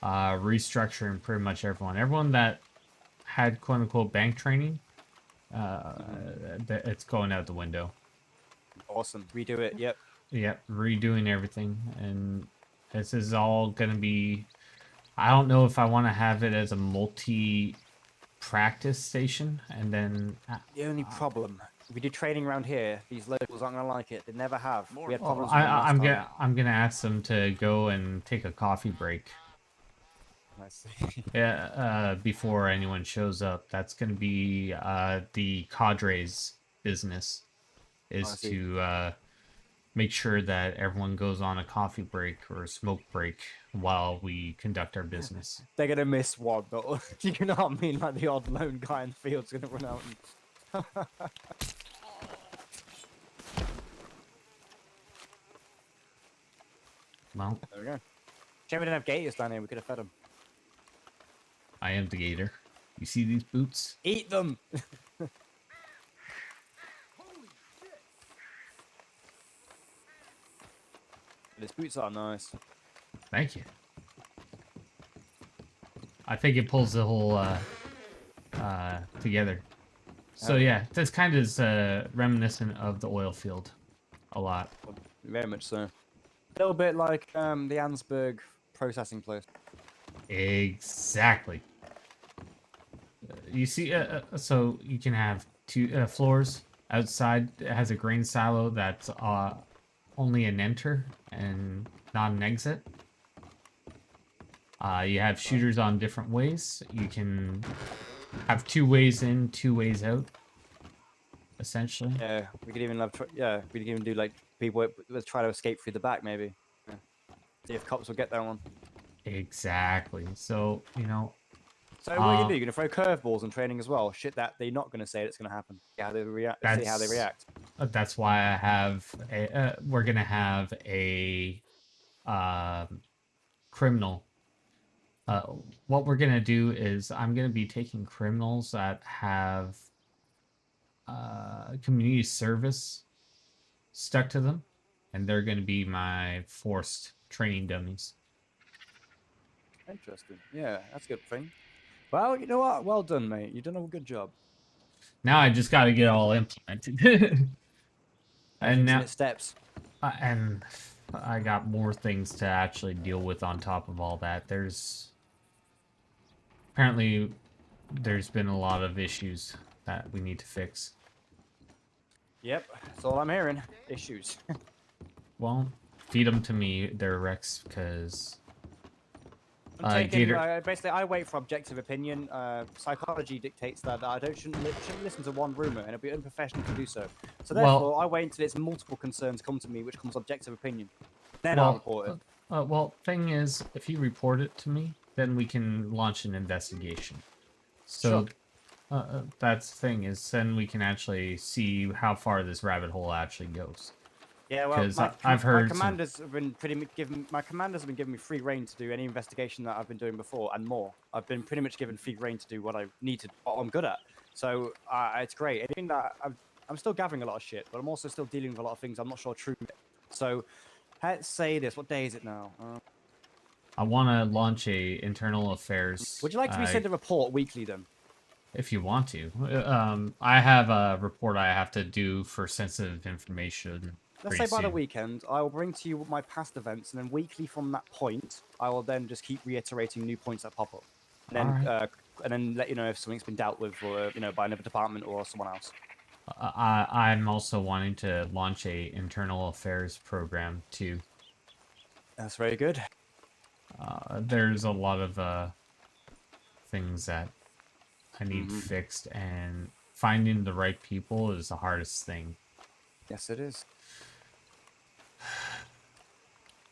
restructuring pretty much everyone. Everyone that had quote unquote bank training, it's going out the window. Awesome. Redo it. Yep. Yep, redoing everything, and this is all gonna be. I don't know if I want to have it as a multi-practice station, and then. The only problem, if we do training around here, these locals aren't gonna like it. They never have. We had Well, problems with them last time. I'm gonna ask them to go and take a coffee break. I see. Yeah, before anyone shows up. That's gonna be the cadre's business, is see. to make sure that everyone goes on a coffee break or a smoke break while we conduct our business. They're gonna miss one, but you know what I mean? Like the odd lone guy in the field's gonna run out and... Well, There we go. Shame we didn't have gators down here. We could have fed them. I am the gator. You see these boots? Eat them! These boots are nice. Thank you. I think it pulls the whole together. So Oh. yeah, this kind of is reminiscent of the oil field a lot. Very much so. A little bit like the Ansburg processing place. Exactly. You see, so you can have two floors. Outside it has a grain silo that's only an enter and not an exit. You have shooters on different ways. You can have 2 ways in, 2 ways out. Essentially. Yeah, we could even have. We could even do like people let's try to escape through the back, maybe. Yeah. See if cops will get that one. Exactly. So you know. So what are you gonna do? You're gonna throw curveballs in training as well. Shit that they're not gonna say it's gonna happen. See how they react. See how they react. That's why I have a. We're gonna have a criminal. What we're gonna do is I'm gonna be taking criminals that have community service stuck to them, and they're gonna be my forced training dummies. Interesting. Yeah, that's a good thing. Well, you know what? Well done, mate. You've done a good job. Now I just got to get it all implemented. And now steps. and I got more things to actually deal with on top of all that. Apparently there's been a lot of issues that we need to fix. Yep, that's all I'm hearing. Issues. Well, feed them to me, they're Rex, because basically, I wait for objective opinion. Psychology dictates that I shouldn't listen to one rumor, and it'd be unprofessional to do so. So therefore, I wait until its multiple concerns come to me, which comes objective opinion. Then I'll report it. Well, thing is, if you report it to me, then we can launch an investigation. So, that's the thing is, then we can actually see how far this rabbit hole actually goes. Yeah, well, I've heard my commanders have been giving me free reign to do any investigation that I've been doing before and more. I've been pretty much given free reign to do what I need to, what I'm good at. So it's great. Anything that I'm still gathering a lot of shit, but I'm also still dealing with a lot of things I'm not sure are true. So let's say this. What day is it now? I want to launch a internal affairs. Would you like to be sent a report weekly then? If you want to. I have a report I have to do for sensitive information. Let's say by the weekend, I will bring to you my past events, and then weekly from that point, I will then just keep reiterating new points that pop up, and then let you know if something's been dealt with, or by another department or someone else. I'm also wanting to launch a internal affairs program too. That's very good. There's a lot of things that I need fixed, and finding the right people is the hardest thing. Yes, it is.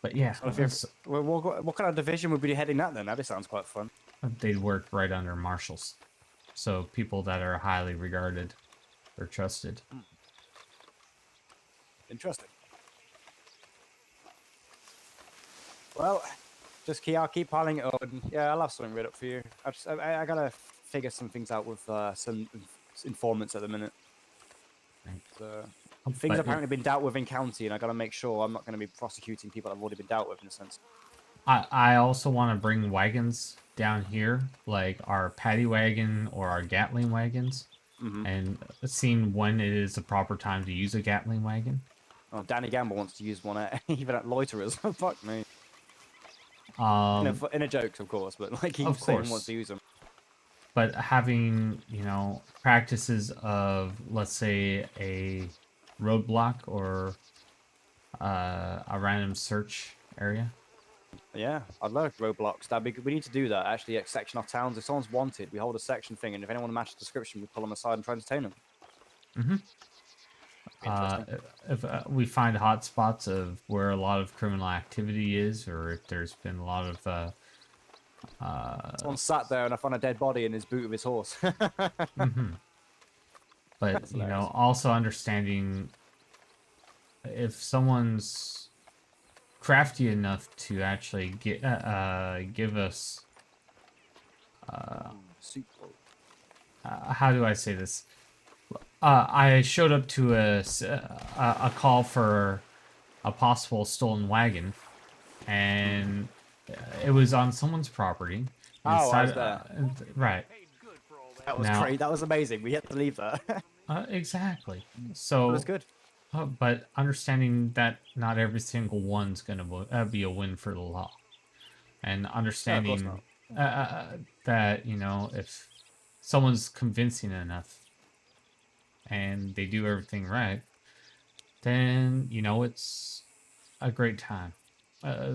But yeah, what kind of division would be heading that then? That sounds quite fun. They'd work right under Marshals, so people that are highly regarded or trusted. Interesting. Well, I'll keep piling it up, and yeah, I'll have something read up for you. I gotta figure some things out with some informants at the minute. So, things have apparently been dealt with in county, and I gotta make sure I'm not gonna be prosecuting people that have already been dealt with in a sense. I also want to bring wagons down here, like our paddy wagon or our Gatling wagons, and seeing when it is the proper time to use a Gatling wagon. Oh, Danny Gamble wants to use one even at loiterers. Fuck me. In a joke, of course, but like he wants to use them. But having, practices of, let's say, a roadblock or a random search area. Yeah, I'd love roadblocks. We need to do that, actually, section off towns. If someone's wanted, we hold a section thing, and if anyone matches the description, we pull them aside and try to detain them. If we find hot spots of where a lot of criminal activity is, or if there's been a lot of someone sat there and I found a dead body in his boot of his horse. But also understanding if someone's crafty enough to actually give us how do I say this? I showed up to a call for a possible stolen wagon, and it was on someone's property. Oh, I was there. Right. That was Now- great. That was amazing. We had to leave that. Exactly. It So, was good. but understanding that not every single one's going to be a win for the law, and understanding that, you know, if someone's convincing enough and they do everything right, then, you know, it's a great time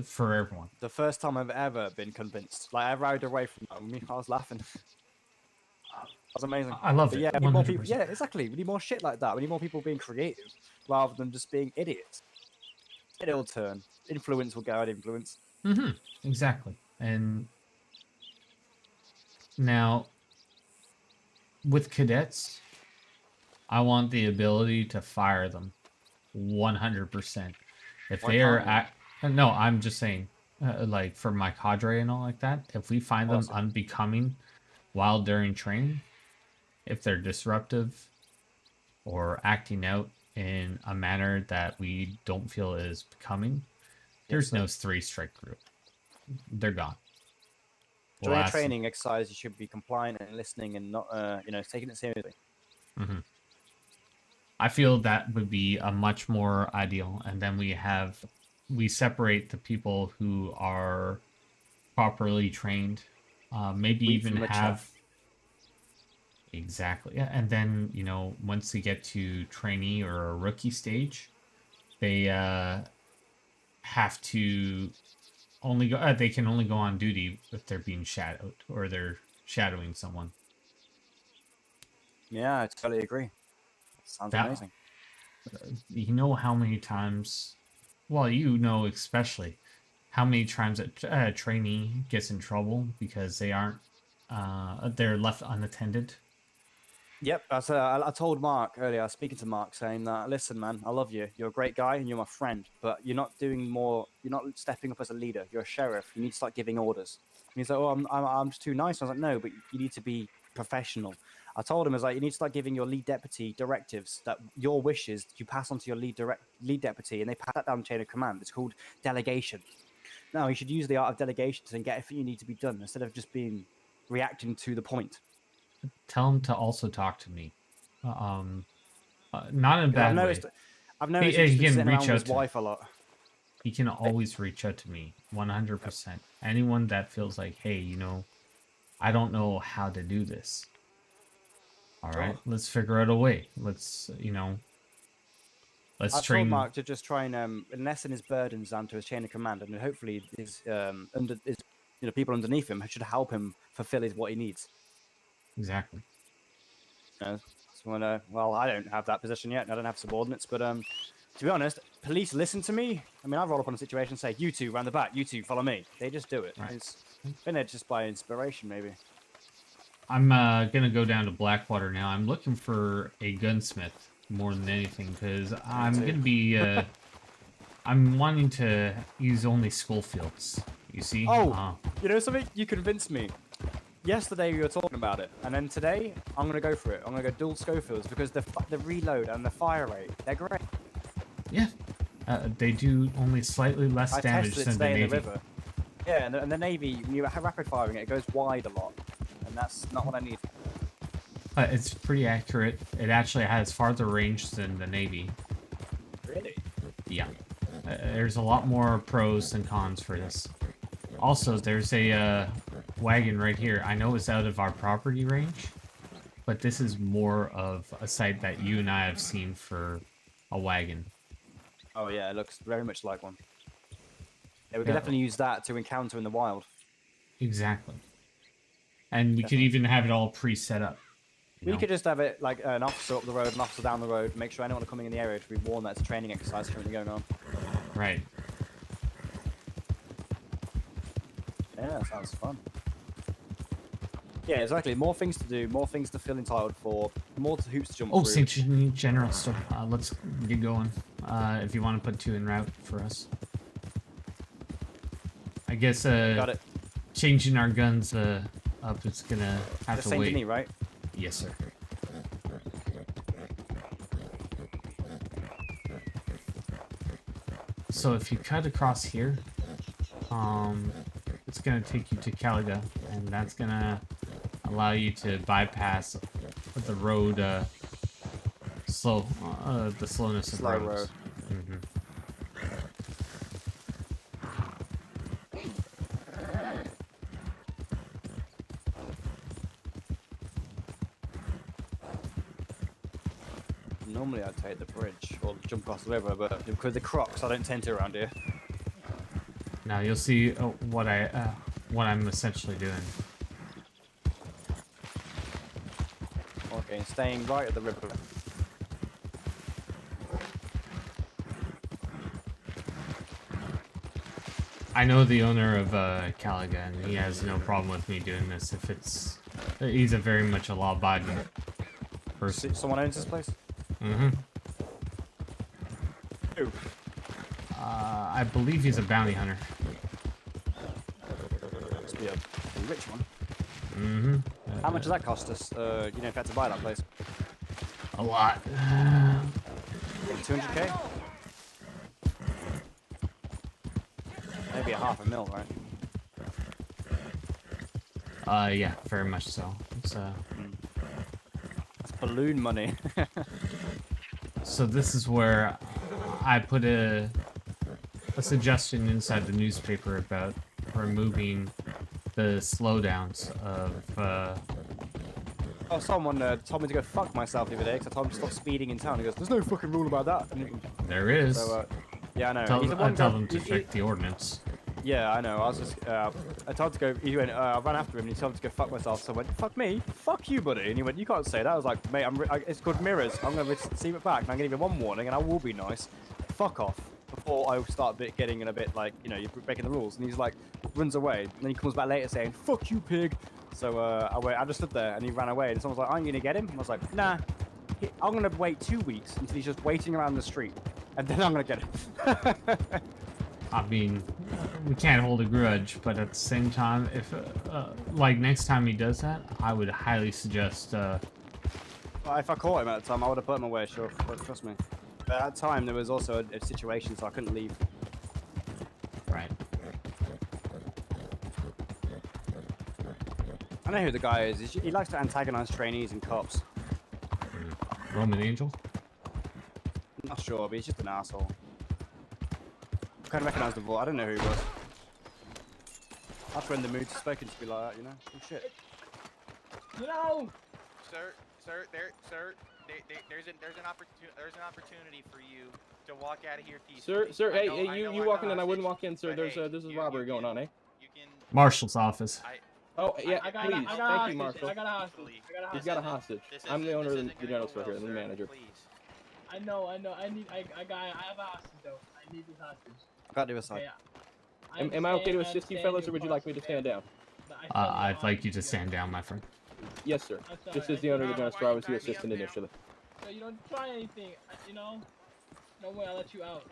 for everyone. The first time I've ever been convinced. Like, I rode away from that. I was laughing. That was amazing. I love But it. yeah, we need more people. 100%. Yeah, exactly. We need more shit like that. We need more people being creative rather than just being idiots. It'll turn. Influence will go out influence. Mm-hmm. Exactly. And now, with cadets, I want the ability to fire them 100%. If Why they are can't no, I'm just saying, like for my cadre and all like that, if we find them Awesome. unbecoming while during training, if they're disruptive or acting out in a manner that we don't feel is becoming, there's no 3-strike group. They're gone. We'll During a ask them- training exercise, you should be compliant and listening and not, taking it seriously. I feel that would be a much more ideal, and then we separate the people who are properly trained, maybe Wheat even from the have chaff. exactly, yeah, and then, you know, once they get to trainee or a rookie stage, they have to only go. They can only go on duty if they're being shadowed or they're shadowing someone. Yeah, I totally agree. Sounds That- amazing. You know how many times, well, you know especially how many times a trainee gets in trouble because they aren't, they're left unattended. Yep, I told Mark earlier. I was speaking to Mark, saying that, listen, man, I love you. You're a great guy and you're my friend, but you're not doing more. You're not stepping up as a leader. You're a sheriff. You need to start giving orders. And he's like, oh, I'm just too nice. I was like, no, but you need to be professional. I told him, I was like, you need to start giving your lead deputy directives that your wishes you pass on to your lead deputy, and they pass that down the chain of command. It's called delegation. Now you should use the art of delegation to then get everything you need to be done instead of just being reacting to the point. Tell him to also talk to me. Not in a bad way. I've noticed He he's been can sitting around reach with out his to- wife a lot. He can always reach out to me, 100%. Anyone that feels like, hey, you know, I don't know how to do this. All right, let's figure out a way. Let's, you know, let's I've train. told Mark to just try and lessen his burdens down to his chain of command, and hopefully his people underneath him should help him fulfill what he needs. Exactly. Well, I don't have that position yet. And I don't have subordinates, but to be honest, police listen to me. I mean, I roll up on a situation and say, "You two round the back. You two follow me." They just do it. Right. It's been there just by inspiration, maybe. I'm gonna go down to Blackwater now. I'm looking for a gunsmith more than anything because I'm too. gonna be. I'm wanting to use only Schofields. You see? Oh, you know something? You convinced me. Yesterday we were talking about it, and then today I'm gonna go for it. I'm gonna go dual Schofields because the reload and the fire rate, they're great. yeah. They do only slightly less I damage tested it than the today in Navy. the river. Yeah, and the Navy, when you're rapid firing it, it goes wide a lot, and that's not what I need. It's pretty accurate. It actually has farther range than the Navy. Really? Yeah. There's a lot more pros than cons for this. Also, there's a wagon right here. I know it's out of our property range, but this is more of a site that you and I have seen for a wagon. Oh yeah, it looks very much like one. Yeah, we could Yeah. definitely use that to encounter in the wild. Exactly. And we could even have it all pre-set up. you We know? could just have it like an officer up the road, an officer down the road, make sure anyone coming in the area to be warned that it's a training exercise currently going on. Right. Yeah, that sounds fun. Yeah, exactly. More things to do, more things to feel entitled for, more hoops to jump Oh, through. St. General store. Let's get going. If you want to put 2 en route for us. I guess Got it. changing our guns up is gonna have The to Saint wait. Denis, right? Yes, sir. So if you cut across here, it's gonna take you to Caliga, and that's gonna allow you to bypass the road, the slowness of Slow roads. road. Mm-hmm. Normally I'd take the bridge or jump across the river, but because the Crocs, I don't tend to around here. Now you'll see what I'm essentially doing. Okay, staying right at the river. I know the owner of Caliga, and he has no problem with me doing this if it's... He's a very much a law-abiding person. Someone owns this place? Mm-hmm. Who? I believe he's a bounty hunter. Must be a rich one. Mm-hmm. How much does that cost us? You know, if you had to buy that place? A lot. 200k? Maybe a $500,000, right? Yeah, very much so. It's, That's balloon money. So this is where I put a suggestion inside the newspaper about removing the slowdowns of, Oh, someone told me to go fuck myself the other day because I told him to stop speeding in town. He goes, "There's no fucking rule about that." there is. So, yeah, I know. Tell, He's the I one tell guy- them to check the ordinance. Yeah, I know. I was just, I told him to go. He went, I ran after him and he told me to go fuck myself. So I went, "Fuck me, fuck you, buddy." And he went, "You can't say that." I was like, "Mate, it's called mirrors. I'm gonna receive it back. And I'm gonna give you one warning, and I will be nice. Fuck off." Before I start getting in a bit like, you know, you're breaking the rules. And he's like, runs away. And then he comes back later saying, "Fuck you, pig." So I just stood there and he ran away. And someone was like, "I'm gonna get him." I was like, "Nah, I'm gonna wait 2 weeks until he's just waiting around the street, and then I'm gonna get him." I mean, we can't hold a grudge, but at the same time, if like next time he does that, I would highly suggest. Well, if I caught him at the time, I would have put him away. Sure, trust me. But at that time, there was also a situation, so I couldn't leave. Right. I know who the guy is. He likes to antagonize trainees and cops. Roman Angel. I'm not sure, but he's just an asshole. I kind of recognize the voice. I don't know who he was. That's when the mood's spoken to be like that, you know? Oh shit. No! Sir, there's an opportunity for you to walk out of here peacefully. Sir, I hey, know- hey, I you know I'm walking the in, I wouldn't hostage, walk in, sir. but There's hey, a you robbery going on, eh? You can. Marshal's office. Oh, yeah, I got please. a Thank hostage. you, Marshal. I got a hostage. He's got a hostage. I'm the owner of the general store here, the manager. Please. I know. I have a hostage though. I need this hostage. I can't do a side. Okay, Am I okay to assist you fellas, or would you like me to stand down? I'd like you to stand down, my friend. Yes, sir. This is the owner of the general store. I was your assistant initially. So you don't try anything, you know? No way, I'll let you out.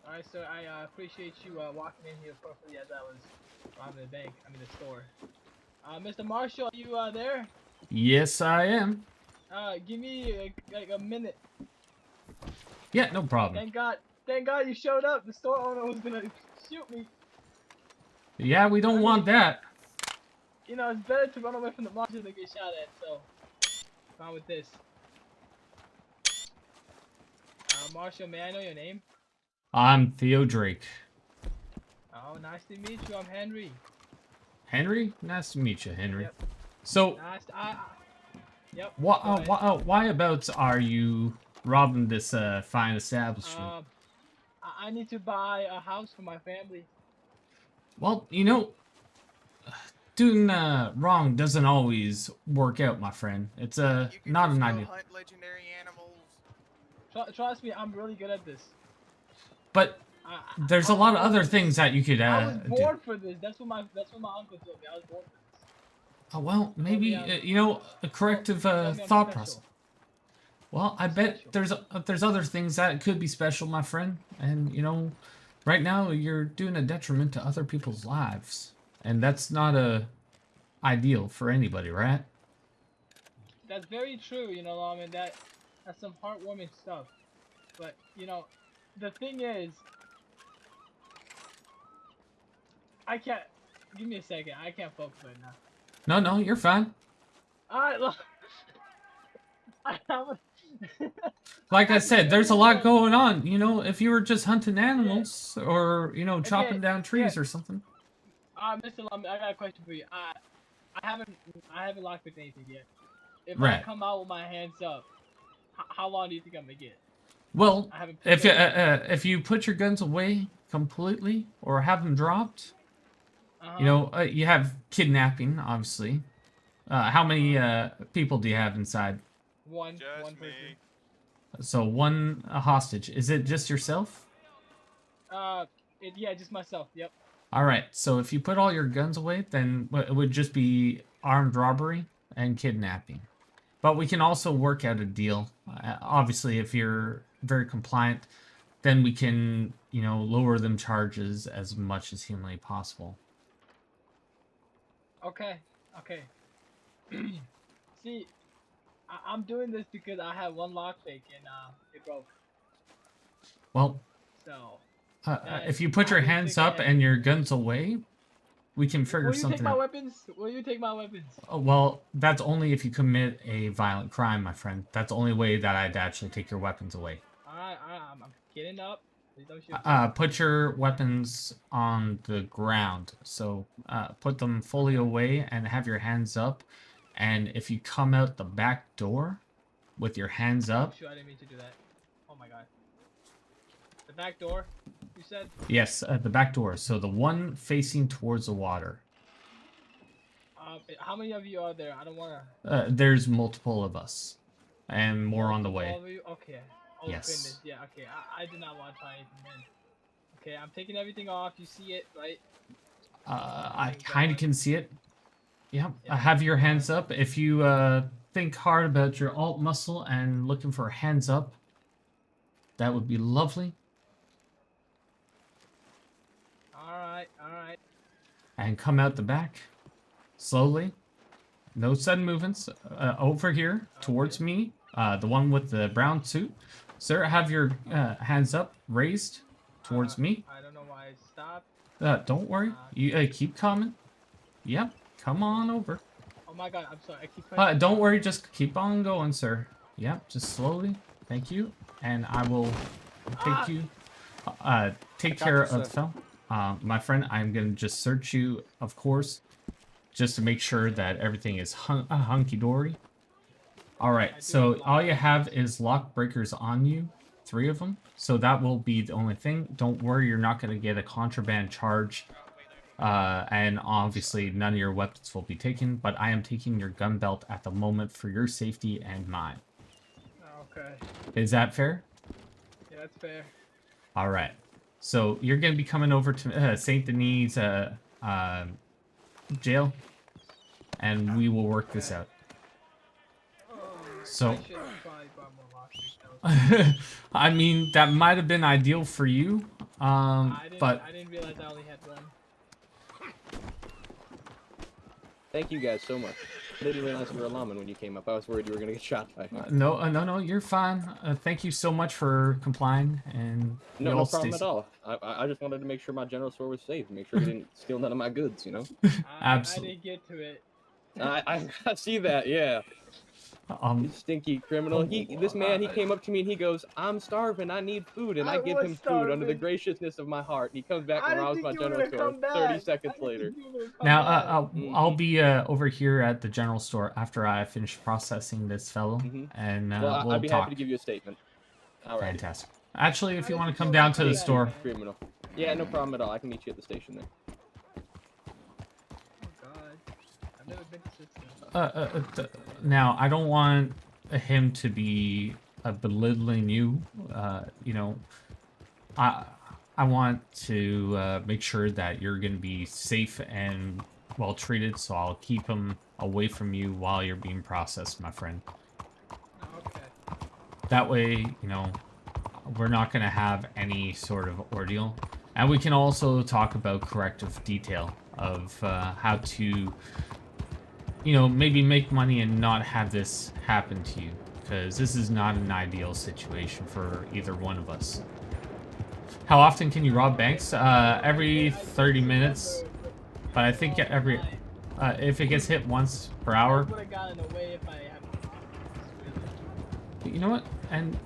Alright, so I appreciate you walking in here properly as I was robbing the bank, the store. Mr. Marshal, are you there? Yes, I am. Give me like a minute. Yeah, no problem. Thank God you showed up. The store owner was gonna shoot me. Yeah, we don't want that. You know, it's better to run away from the Marshal than get shot at, so on with this. Marshal, may I know your name? I'm Theo Drake. Oh, nice to meet you. I'm Henry. Henry? Nice to meet you, Henry. Yep. So, Nice. Yep. why abouts are you robbing this fine establishment? I need to buy a house for my family. Well, you know, doing wrong doesn't always work out, my friend. It's not an idea. Hunt legendary animals. Trust me, I'm really good at this. But there's a lot of other things that you could I was do. born for this. That's what my uncle told me. I was born for this. Oh well, maybe you know, a corrective thought process. Well, I bet there's other things that could be special, my friend. And you know, right now you're doing a detriment to other people's lives, and that's not ideal for anybody, right? That's very true. You know, that's some heartwarming stuff. But you know, the thing is, I can't. Give me a second. I can't focus right now. No, no, you're fine. Alright, look. Like I said, there's a lot going on. You know, if you were just hunting animals or, you know, chopping down trees or something. Mr. Lum, I got a question for you. I haven't locked with anything yet. If I Right. come out with my hands up, how long do you think I'm gonna get? Well, I haven't if you put your guns away completely or have them dropped, you know, you have kidnapping, obviously. How many people do you have inside? One Just person. me. So one hostage. Is it just yourself? Yeah, just myself. Yep. All right. So if you put all your guns away, then it would just be armed robbery and kidnapping. But we can also work out a deal. Obviously, if you're very compliant, then we can, you know, lower them charges as much as humanly possible. Okay. Okay. See, I'm doing this because I have one lockpick and it broke. Well, So. if you put your hands up and your guns away, we can figure Will you something take my out. weapons? Will you take my weapons? Well, that's only if you commit a violent crime, my friend. That's the only way that I'd actually take your weapons away. Alright, I'm getting up. Please don't shoot. Put your weapons on the ground. So, put them fully away and have your hands up. And if you come out the back door with your hands up... Sure, I didn't mean to do that. Oh my god. The back door, you said? Yes, the back door. So the one facing towards the water. How many of you are there? I don't wanna... There's multiple of us. And more on the way. All of you? Okay. Oh Yes. goodness, yeah, okay. I do not want to try anything then. Okay, I'm taking everything off. You see it, right? I kind of can see it. Yeah, have your hands up. If you think hard about your alt muscle and looking for hands up, that would be lovely. Alright, alright. And come out the back, slowly. No sudden movements. Over here, towards me, the one with the brown suit. Sir, have your hands up, raised, towards me. I don't know why it stopped. Don't worry. You keep coming. Yep, come on over. Oh my god, I'm sorry. I keep pressing. Don't worry, just keep on going, sir. Yep, just slowly. Thank you. And I will take you. Take care of the fellow. My friend, I'm gonna just search you, of course, just to make sure that everything is hunky-dory. Alright, so all you have is lock breakers on you. 3 of them. So that will be the only thing. Don't worry, you're not going to get a contraband charge. And obviously none of your weapons will be taken. But I am taking your gun belt at the moment for your safety and mine. Okay. Is that fair? Yeah, that's fair. Alright. So you're going to be coming over to St. Denis jail. And we will work this out. So, I should have probably brought more lockpicks. I mean, that might have been ideal for you, but I didn't realize I only had one. Thank you guys so much. I didn't realize you were a lawman when you came up. I was worried you were gonna get shot by. No, you're fine. Thank you so much for complying, and No problem at all. I just wanted to make sure my general store was safe, make sure he didn't steal none of my goods, you know. Absolutely. I didn't get to it. I see that, yeah. You stinky criminal. This man, he came up to me and he goes, "I'm starving. I need food," and I give him food under the graciousness of my heart. And he comes back and robs my general store 30 seconds later. Now, I'll be over here at the general store after I finish processing this fellow, and well, we'll I'd be talk. happy to give you a statement. All right. Fantastic. Actually, if you want to come down to the store. Criminal. Yeah, no problem at all. I can meet you at the station there. Oh god. I've never been to this. Now, I don't want him to be belittling you. You know, I want to make sure that you're going to be safe and well treated, so I'll keep him away from you while you're being processed, my friend. Okay. That way, you know, we're not going to have any sort of ordeal. And we can also talk about corrective detail of how to, you know, maybe make money and not have this happen to you. Because this is not an ideal situation for either one of us. How often can you rob banks? Every 30 minutes. But I think every... If it gets hit once per I hour. would have gotten away if I had. Really. You know what? And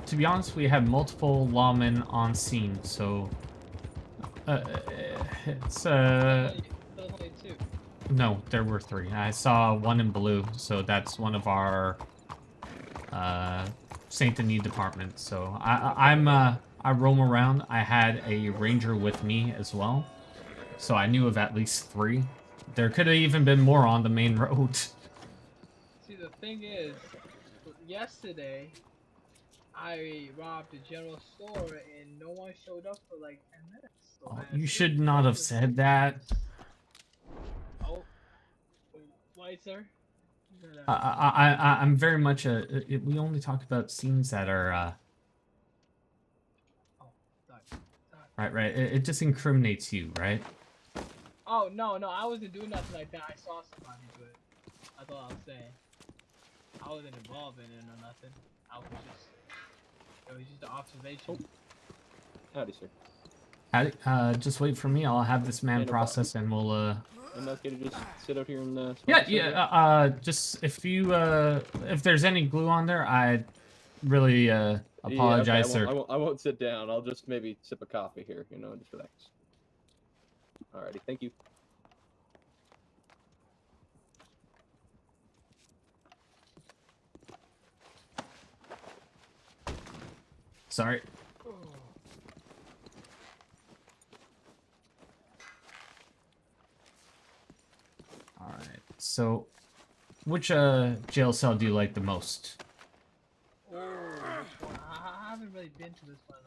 to be honest, we had multiple lawmen on scene, so it's There was only 2. no, there were 3. I saw one in blue, so that's one of our Saint Denis department. So I roam around. I had a ranger with me as well, so I knew of at least 3. There could have even been more on the main road. See, the thing is, yesterday I robbed a general store and no one showed up for like 10 minutes. So Oh, I had you to should leave. not have said that. Oh, why, sir? I'm very much we only talk about scenes that are Oh, sorry. right. It just incriminates you, right? Oh, no, I wasn't doing nothing like that. I saw somebody do it. That's all I was saying. I wasn't involved in it or nothing. It was just an observation. Howdy, sir. Just wait for me. I'll have this man Yeah, no process, and we'll I'm not gonna just sit out here and smoke Yeah, a cigarette? yeah. Just if you if there's any glue on there, I really apologize, yeah, okay, sir. I won't sit down. I'll just maybe sip a coffee here, you know, just relax. Alrighty, thank you. Sorry. All right. So, which jail cell do you like the most? Oh, which one? I haven't really been to this one.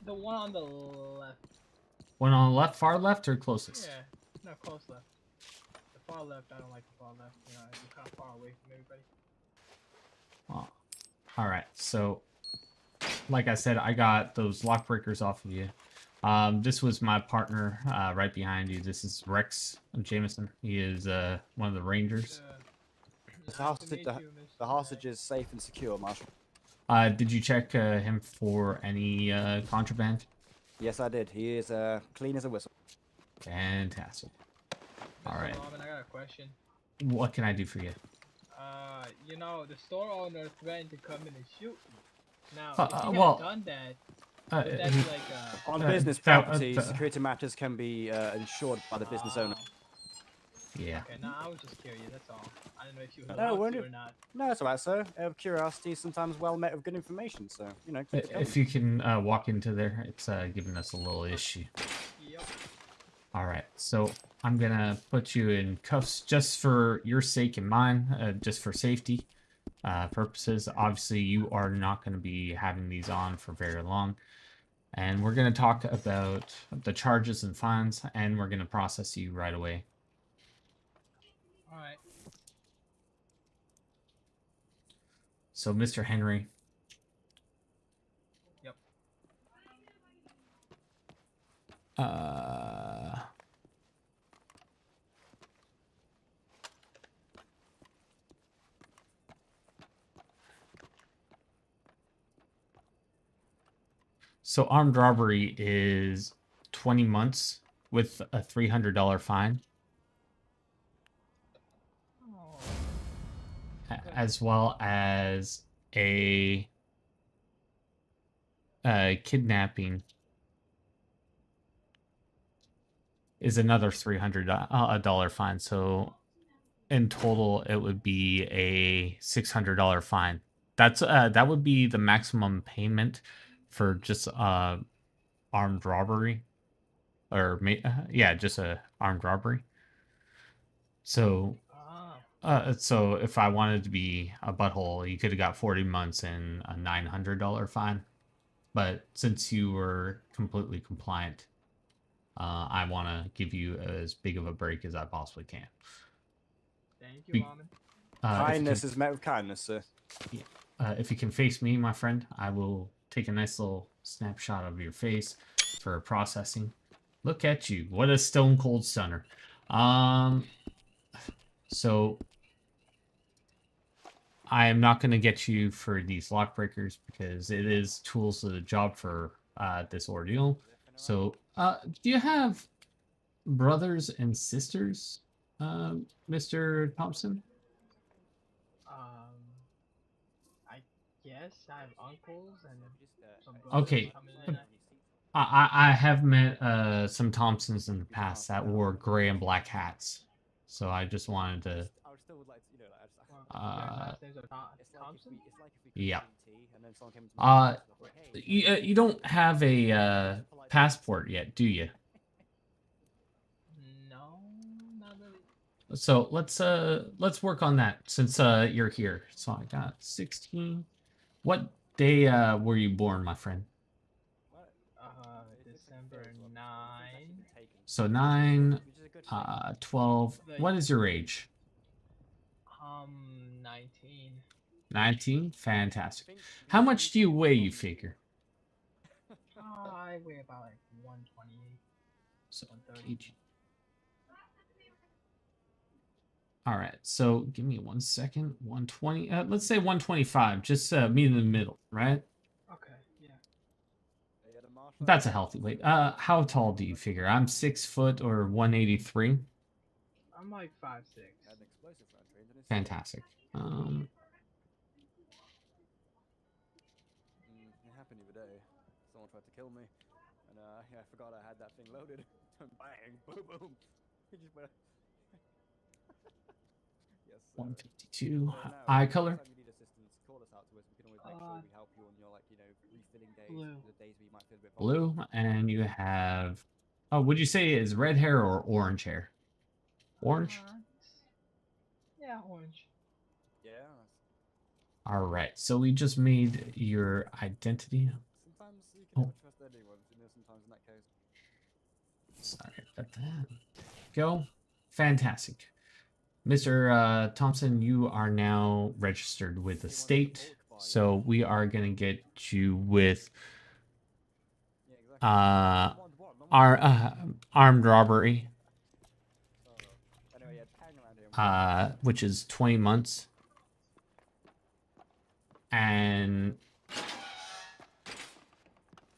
The one on the left. One on the left, far left, or closest? Yeah, no, close left. The far left, I don't like the far left. You know, you're kind of far away from everybody. Oh. All right. So, like I said, I got those lock breakers off of you. This was my partner right behind you. This is Rex Jameson. He is one of the rangers. The hostage is safe and secure, Marshal. Did you check him for any contraband? Yes, I did. He is clean as a whistle. Fantastic. All right. Norman, I got a question. What can I do for you? You know, the store owner threatened to come in and shoot me. Now, if he well, had done that, would that be like on business property, security matters can be insured by the business owner. Yeah. Okay, no, I was just curious, that's all. I didn't know if you were No, allowed to or not. No, it's alright, sir. Curiosity is sometimes well met with good information, so, you know, keep it going. If you can walk into there, it's giving us a little issue. Yep. All right, so I'm gonna put you in cuffs just for your sake and mine, just for safety purposes. Obviously, you are not going to be having these on for very long. And we're going to talk about the charges and fines, and we're going to process you right away. Alright. So, Mr. Henry. Yep. So armed robbery is 20 months with a $300 fine. Oh. As well as a kidnapping is another $300 fine. So in total, it would be a $600 fine. That's that would be the maximum payment for just armed robbery, or yeah, just a armed robbery. So so if I wanted to be a butthole, you could have got 40 months and a $900 fine. But since you were completely compliant, I want to give you as big of a break as I possibly can. Thank you, Ramen. Kindness is met with kindness, sir. Yeah. If you can face me, my friend, I will take a nice little snapshot of your face for processing. Look at you. What a stone cold stunner. So I am not going to get you for these lock breakers because it is tools of the job for this ordeal. So do you have brothers and sisters? Mr. Thompson? I guess I have uncles and some brothers Okay. coming in. I have met some Thompsons in the past that wore gray and black hats, so I just wanted to. I would still would like to, you know, like, Their last names are Thompson? Yeah. and then someone came to my house, like, hey, You don't have a passport yet, do you? No, not really. So let's work on that since you're here. So I got 16. What day were you born, my friend? December 9. So 9, 12. Like, What is your age? 19. 19? Fantastic. How much do you weigh, you figure? I weigh about like 128. So, 130. kg. All right, so give me 1 second. 120. Let's say 125. Just meet in the middle, right? Okay, yeah. That's a healthy weight. How tall do you figure? I'm 6 foot or 183. I'm like 5'6". Fantastic. It happened the other day. Someone tried to kill me, and yeah, I forgot I had that thing loaded. Bang, boom, boom. He just went. Yes. 152. Eye color. Next time you need assistance, call us out to us. We can always make sure we help you on your, like, you know, refilling days, Blue. the days where you might feel a bit Blue, and you have. Oh, would you say is red hair or orange hair? Orange. Yeah, orange. Yeah. All right. So we just made your identity. Sometimes you can never trust anyone. You know, sometimes in that case. Sorry about that. Go. Fantastic. Mr. Thompson, you are now registered with the state. So we are going to get you with our armed robbery, which is 20 months. And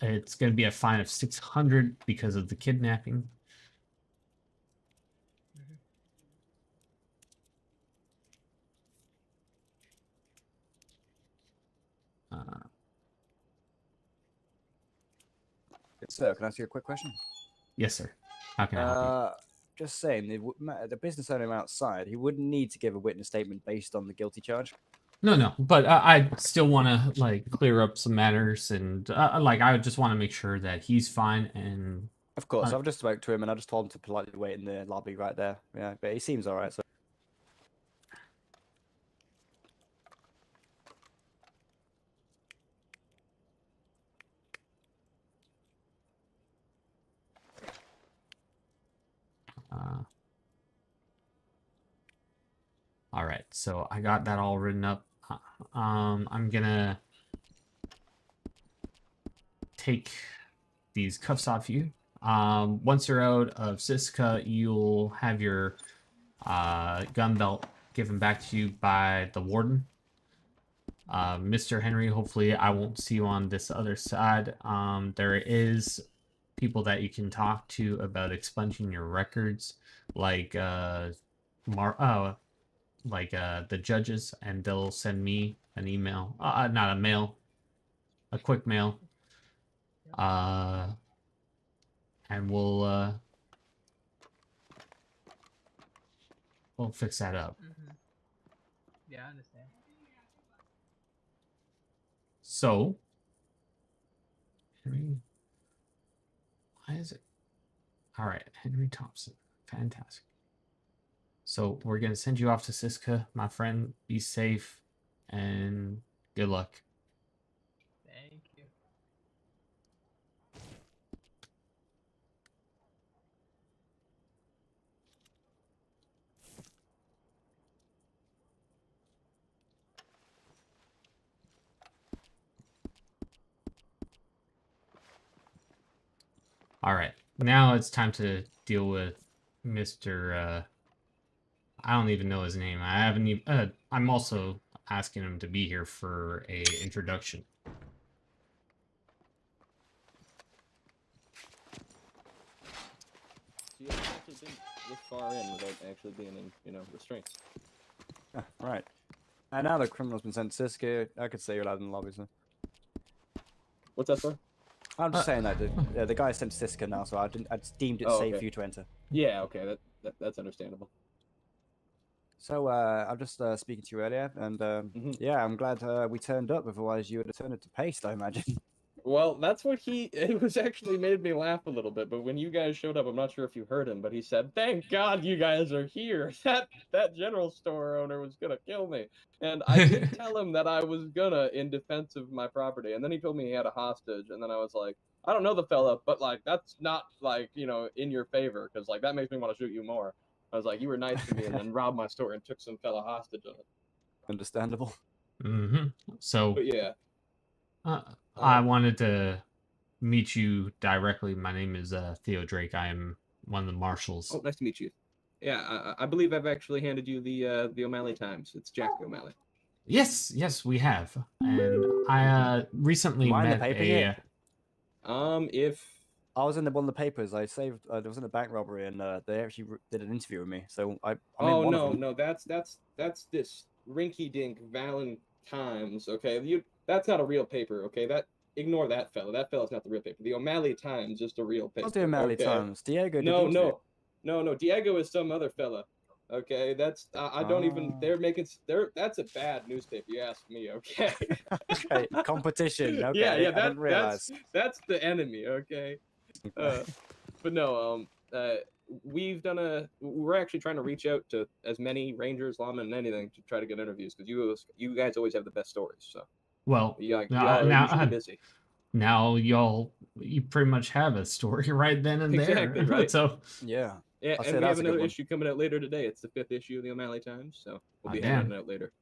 it's going to be a fine of 600 because of the kidnapping. Sir, can I ask you a quick question? Yes, sir. How can I help you? Just saying, the business owner outside, he wouldn't need to give a witness statement based on the guilty charge. No, but I still want to like clear up some matters, and like I just want to make sure that he's fine. And Of course, I've just spoke to him and I just told him to politely wait in the lobby right there. Yeah, but he seems all right. So. All right, so I got that all written up. I'm gonna take these cuffs off you. Once you're out of Siska, you'll have your gun belt given back to you by the warden. Mr. Henry, hopefully I won't see you on this other side. There is people that you can talk to about expunging your records, like the judges, and they'll send me an email, not a mail, a quick mail, and we'll fix that up. Yeah, I understand. So, Henry, why is it? All right, Henry Thompson, fantastic. So we're gonna send you off to Siska, my friend. Be safe, and good luck. Thank you. All right, now it's time to deal with Mr. I don't even know his name. I haven't even. I'm also asking him to be here for a introduction. So you actually didn't this far in without actually being in, you know, restraints. Ah, right. And now the criminal's been sent to Siska, I could say you're allowed in the lobby, so. What's that, sir? I'm just saying that the guy sent to Siska now, so I deemed it Oh, safe okay. for you to enter. Yeah, okay, that's understandable. So I'm just speaking to you earlier, and yeah, I'm glad we turned up. Otherwise, you would have turned it to paste, I imagine. Well, that's what it was actually made me laugh a little bit, but when you guys showed up, I'm not sure if you heard him, but he said, "Thank God you guys are here. That general store owner was gonna kill me." And I did tell him that I was gonna in defense of my property, and then he told me he had a hostage, and then I was like, I don't know the fella, but like that's not like, you know, in your favor, because like that makes me want to shoot you more. I was like, you were nice to me, and then robbed my store and took some fella hostage on it. Understandable. So, But yeah. I wanted to meet you directly. My name is Theo Drake. I am one of the marshals. Oh, nice to meet you. Yeah, I believe I've actually handed you the O'Malley Times. It's Jack O'Malley. Yes, we have. And I recently Am I in the met paper a. yet? If I was in one of the papers. I saved. There was in a bank robbery, and they actually did an interview with me. So I'm oh in one of them. no, that's this rinky-dink Valentine's. Okay, that's not a real paper. Okay, ignore that fella. That fella's not the real paper. The O'Malley Times is the real paper. What's the O'Malley okay? Times? Diego did No, the interview. no. Diego is some other fella. Okay, that's I don't even. That's a bad newspaper. You ask me. Okay. Okay, competition. Okay, yeah, I didn't realize. That's the enemy. Okay. But no, we're actually trying to reach out to as many rangers, lawmen, and anything to try to get interviews, because you guys always have the best stories. So Well, y'all now, are usually busy. Now you pretty much have a story right then and there. Exactly, right? So yeah. Yeah, and we have another issue coming out later today. It's the 5th issue of the O'Malley Times, so we'll be handing it out later.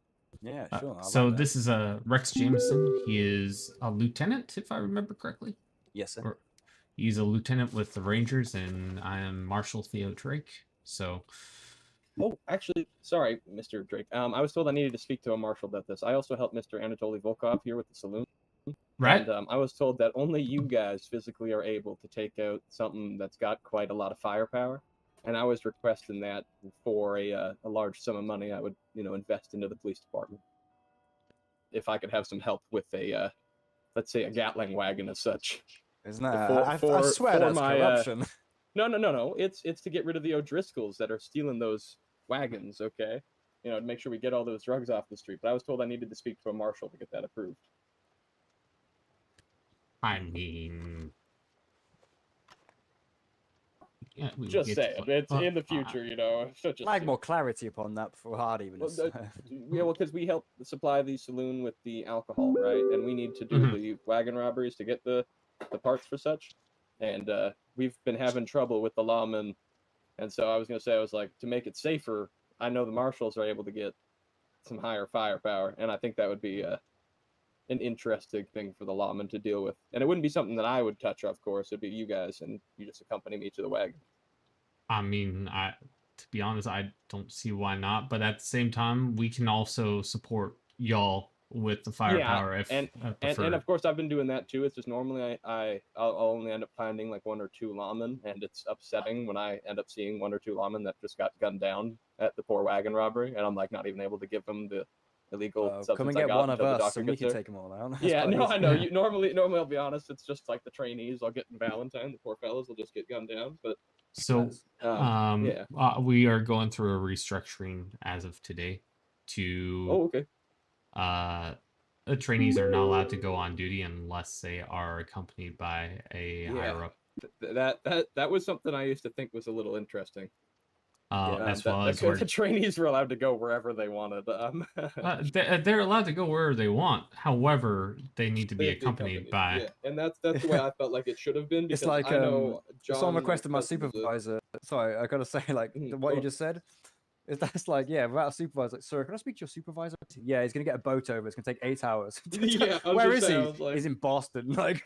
Yeah, sure. So this is Rex Jameson. He is a lieutenant, if I remember correctly. Yes, sir. He's a lieutenant with the Rangers, and I am Marshal Theo Drake. So. Oh, actually, sorry, Mr. Drake. I was told I needed to speak to a marshal about this. I also helped Mr. Anatoly Volkov here with the saloon. Right. And I was told that only you guys physically are able to take out something that's got quite a lot of firepower. And I was requesting that for a large sum of money I would, invest into the police department. If I could have some help with let's say a Gatling wagon as such. Isn't that? I swear that's corruption. No. It's to get rid of the O'Driscolls that are stealing those wagons, okay? To make sure we get all those drugs off the street. But I was told I needed to speak to a marshal to get that approved. I mean, just saying, it's in the future, I'd like more clarity upon that before hard even. Because we help supply the saloon with the alcohol, right? And we need to do the wagon robberies to get the parts for such. And we've been having trouble with the lawmen. And so I was like, to make it safer, I know the marshals are able to get some higher firepower. And I think that would be an interesting thing for the lawmen to deal with. And it wouldn't be something that I would touch, of course. It'd be you guys, and you just accompany me to the wagon. I mean, to be honest, I don't see why not. But at the same time, we can also support y'all with the firepower. And of course, I've been doing that too. It's just normally I'll only end up finding like 1 or 2 lawmen, and it's upsetting when I end up seeing 1 or 2 lawmen that just got gunned down at the poor wagon robbery, and I'm like not even able to give them the illegal substance. Come and get one of us, and we can take them all down. Yeah, no, I know. Normally, I'll be honest. It's just like the trainees. I'll get in Valentine. The poor fellows will just get gunned down. But so, we are going through a restructuring as of today. The trainees are not allowed to go on duty unless they are accompanied by a higher up. That was something I used to think was a little interesting. As well as the trainees were allowed to go wherever they wanted. They're allowed to go wherever they want. However, they need to be accompanied by. Yeah, and that's the way I felt like it should have been. It's like I know someone requested my supervisor. Sorry, I gotta say, like what you just said. That's like, without a supervisor, like, sir, can I speak to your supervisor? Yeah, he's gonna get a boat over. It's gonna take 8 hours. Yeah, where is he? Like... He's in Boston. Like,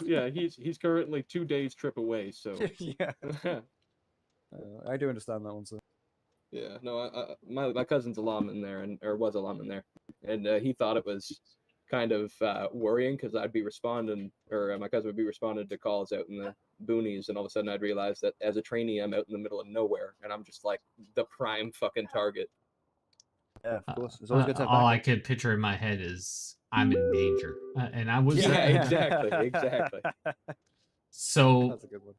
yeah, he's currently 2 days trip away. So yeah. I do understand that one, sir. Yeah, no, my cousin's a lawman there, or was a lawman there, and he thought it was kind of worrying because I'd be responding, or my cousin would be responding to calls out in boonies, and all of a sudden I'd realize that as a trainee, I'm out in the middle of nowhere, and I'm just like the prime fucking target. Yeah, of course. It's always good to have all I backup. could picture in my head is I'm in danger, and I was. Yeah, exactly. So That's a good one.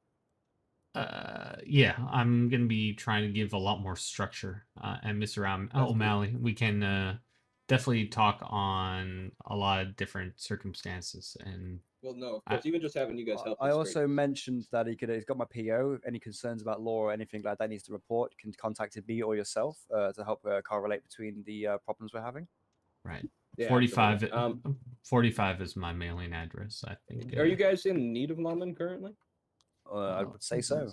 yeah, I'm gonna be trying to give a lot more structure. And Mr. O'Malley, we can definitely talk on a lot of different circumstances. And Well, no, of course, even just having you guys help. I is also great. mentioned that he's got my PO. Any concerns about law or anything like that needs to report, can contact me or yourself to help correlate between the problems we're having. right, Yeah, 45. absolutely. 45 is my mailing address. I think. Are you guys in need of lawmen currently? I would say so.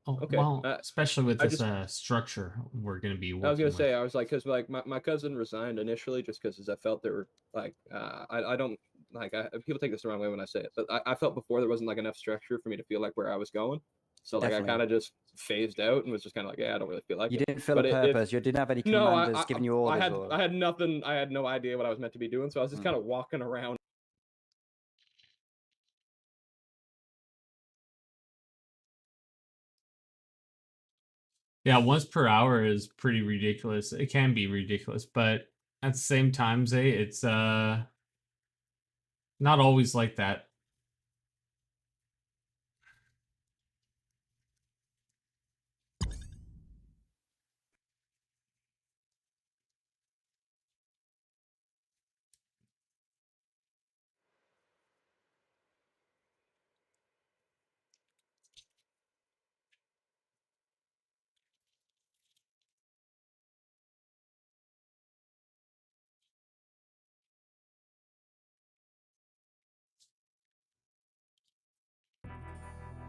Oh, Okay. well, especially with I this just- structure we're going to be working I was gonna with. say, I was like, because like my cousin resigned initially just because I felt there were like I don't like people take this the wrong way when I say it, but I felt before there wasn't like enough structure for me to feel like where I was going. So like Definitely. I kind of just phased out and was just kind of like, yeah, I don't really feel like You it. didn't feel But a purpose. You didn't have any no, commanders giving you orders. I had nothing. I had no idea what I was meant to be doing, so I was just kind of walking around. Yeah, once per hour is pretty ridiculous. It can be ridiculous, but at the same time, Zay, it's not always like that.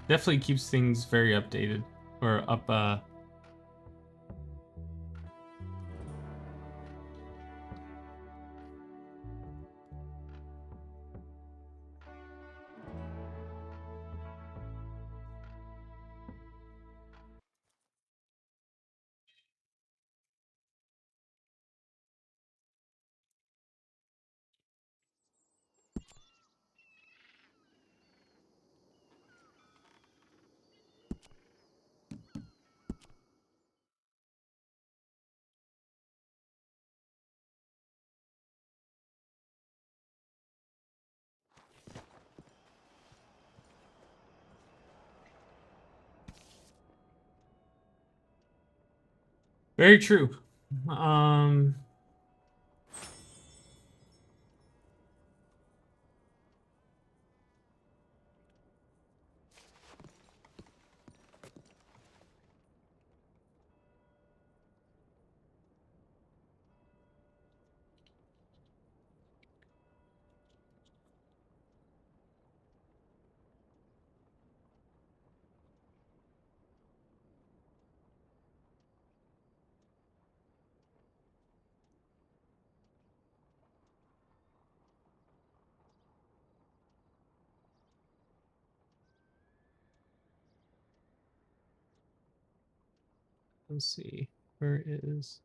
Definitely keeps things very updated or up. Very true. Let's see. Where is...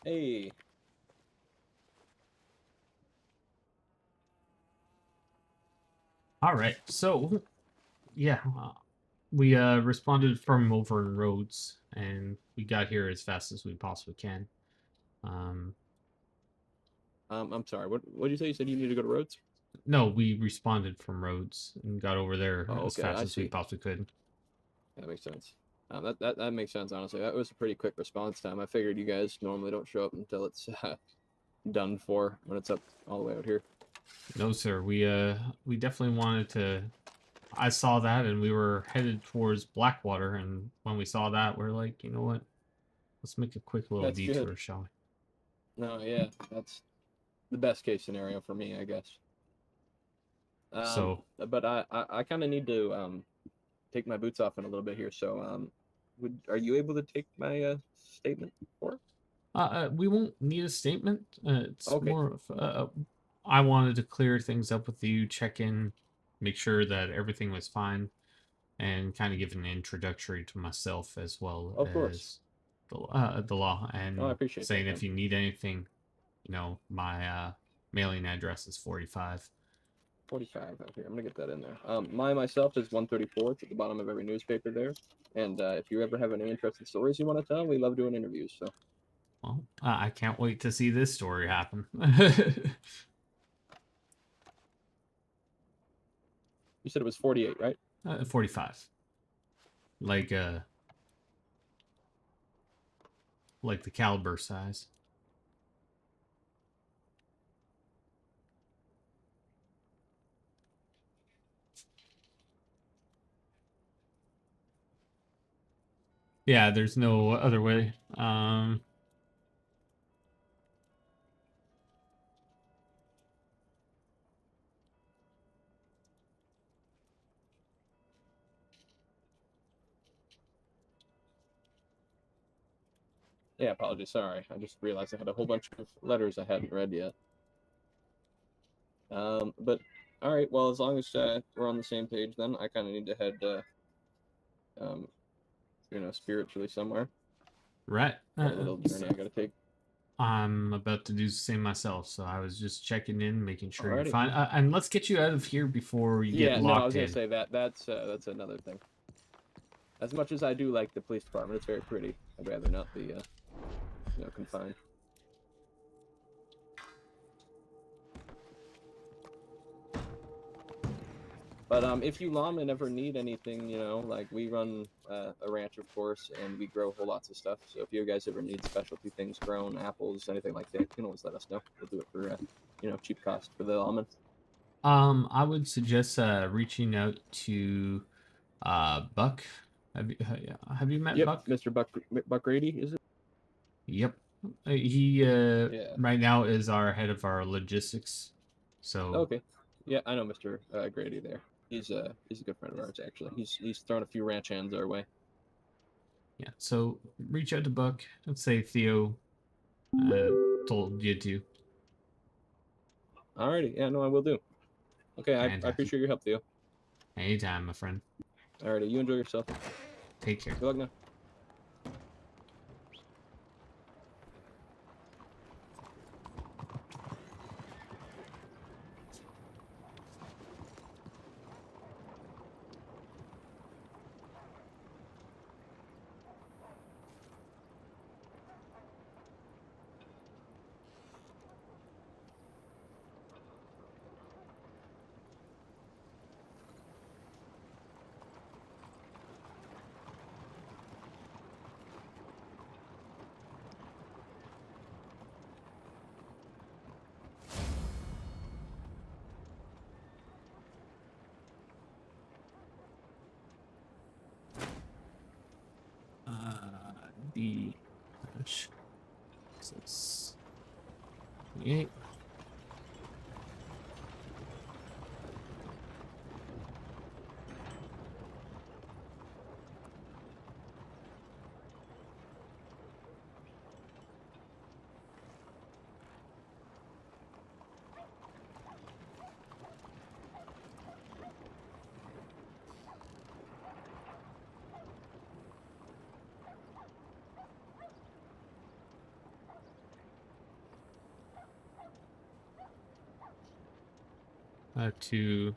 Hey. All right. So, yeah, we responded from over roads, and we got here as fast as we possibly can. Um, I'm sorry. What did you say? You said you need to go to Rhodes? no, we responded from roads and got over there Oh, as okay. fast I as we see. possibly could. That makes sense. That makes sense. Honestly, that was a pretty quick response time. I figured you guys normally don't show up until it's done for when it's up all the way out here. No, sir. We definitely wanted to. I saw that, and we were headed towards Blackwater, and when we saw that, we're like, you know what? Let's make a quick little That's detour, good. shall we? No, yeah, that's the best case scenario for me, I guess. So, But I kind of need to take my boots off in a little bit here. So are you able to take my statement for it? we won't need a statement. It's Okay. more of I wanted to clear things up with you, check in, make sure that everything was fine, and kind of give an introductory to myself as well Of course. as the law, and Oh, I appreciate saying that, if you need anything, you know, my mailing address is 45. 45 out here. I'm gonna get that in there. Myself is 134. It's at the bottom of every newspaper there. And if you ever have any interesting stories you want to tell, we love doing interviews. So Well, I can't wait to see this story happen. you said it was 48, right? 45. Like the caliber size. Yeah, there's no other way. Yeah, apologies. Sorry. I just realized I had a whole bunch of letters I hadn't read yet. But all right. Well, as long as we're on the same page, then I kind of need to head, spiritually somewhere. Right. Got a little journey I gotta take. I'm about to do the same myself, so I was just checking in, making sure you're Alrighty. fine. And let's get you out of here before you get Yeah, no, I locked was gonna in. say that's another thing. As much as I do like the police department, it's very pretty. I'd rather not be, confined. But if you lawmen ever need anything, like we run a ranch, of course, and we grow whole lots of stuff. So if you guys ever need specialty things grown, apples, anything like that, you can always let us know. We'll do it for, cheap cost for the lawmen. I would suggest reaching out to Buck. Have you met Yep, Buck? Mr. Buck Grady, is it? Yep. He Yeah. right now is our head of our logistics. So Okay. Yeah, I know Mr. Grady there. He's a good friend of ours, actually. He's thrown a few ranch hands our way. yeah, so reach out to Buck and say Theo told you to. Alrighty, yeah, no, I will do. Okay, I Fantastic. appreciate your help, Theo. Anytime, my friend. Alrighty, you enjoy yourself. Take care. Good luck now. D dash 628. to...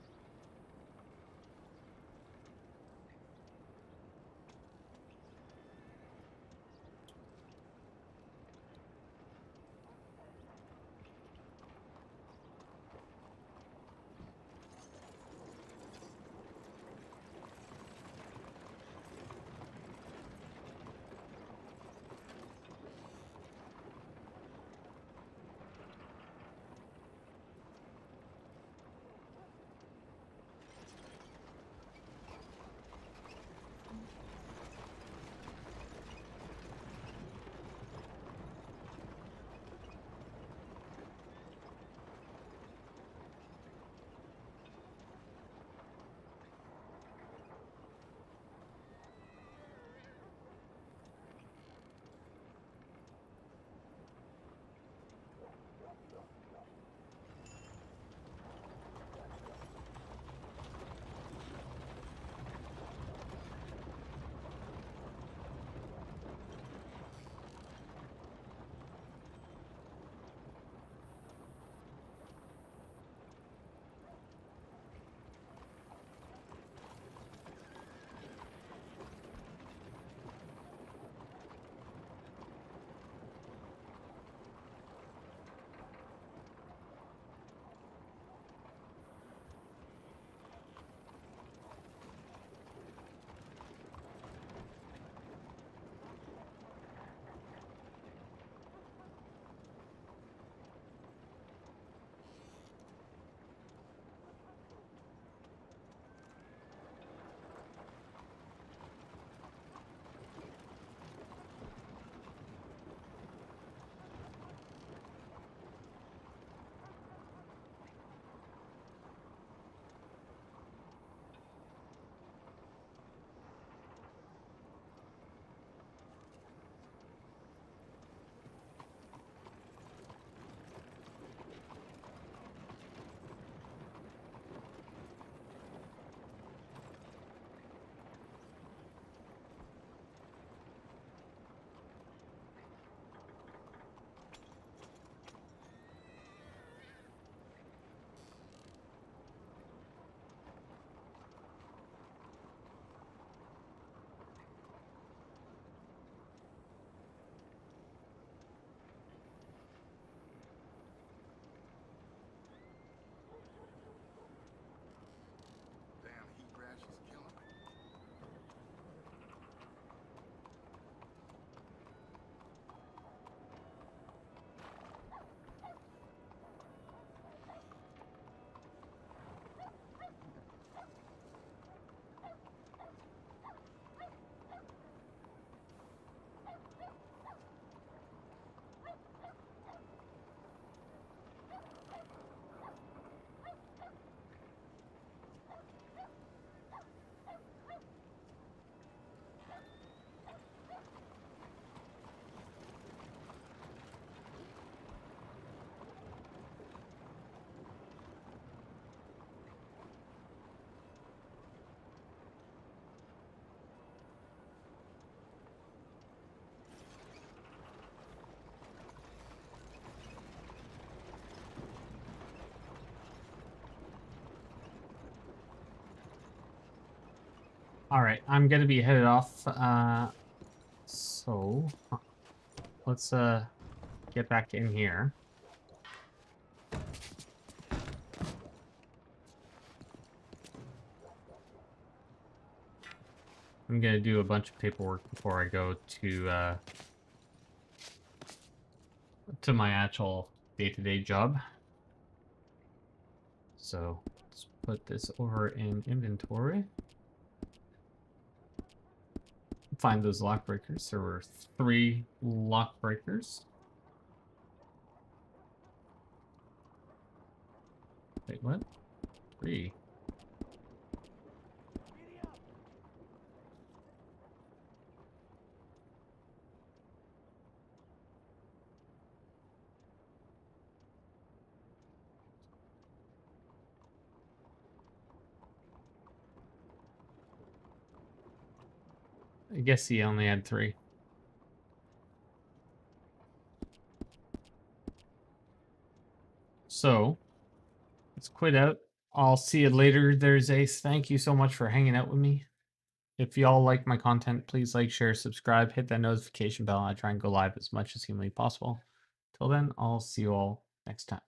Damn, heat rash is killing me. All right, I'm gonna be headed off. So let's get back in here. I'm gonna do a bunch of paperwork before I go to my actual day-to-day job. So let's put this over in inventory. Find those lock breakers. There were 3 lock breakers. Wait, what? 3. I guess he only had 3. So let's quit out I'll see you later. There's Ace. Thank you so much for hanging out with me. If y'all like my content, please like, share, subscribe, hit that notification bell. I try and go live as much as humanly possible. Till then, I'll see you all next time.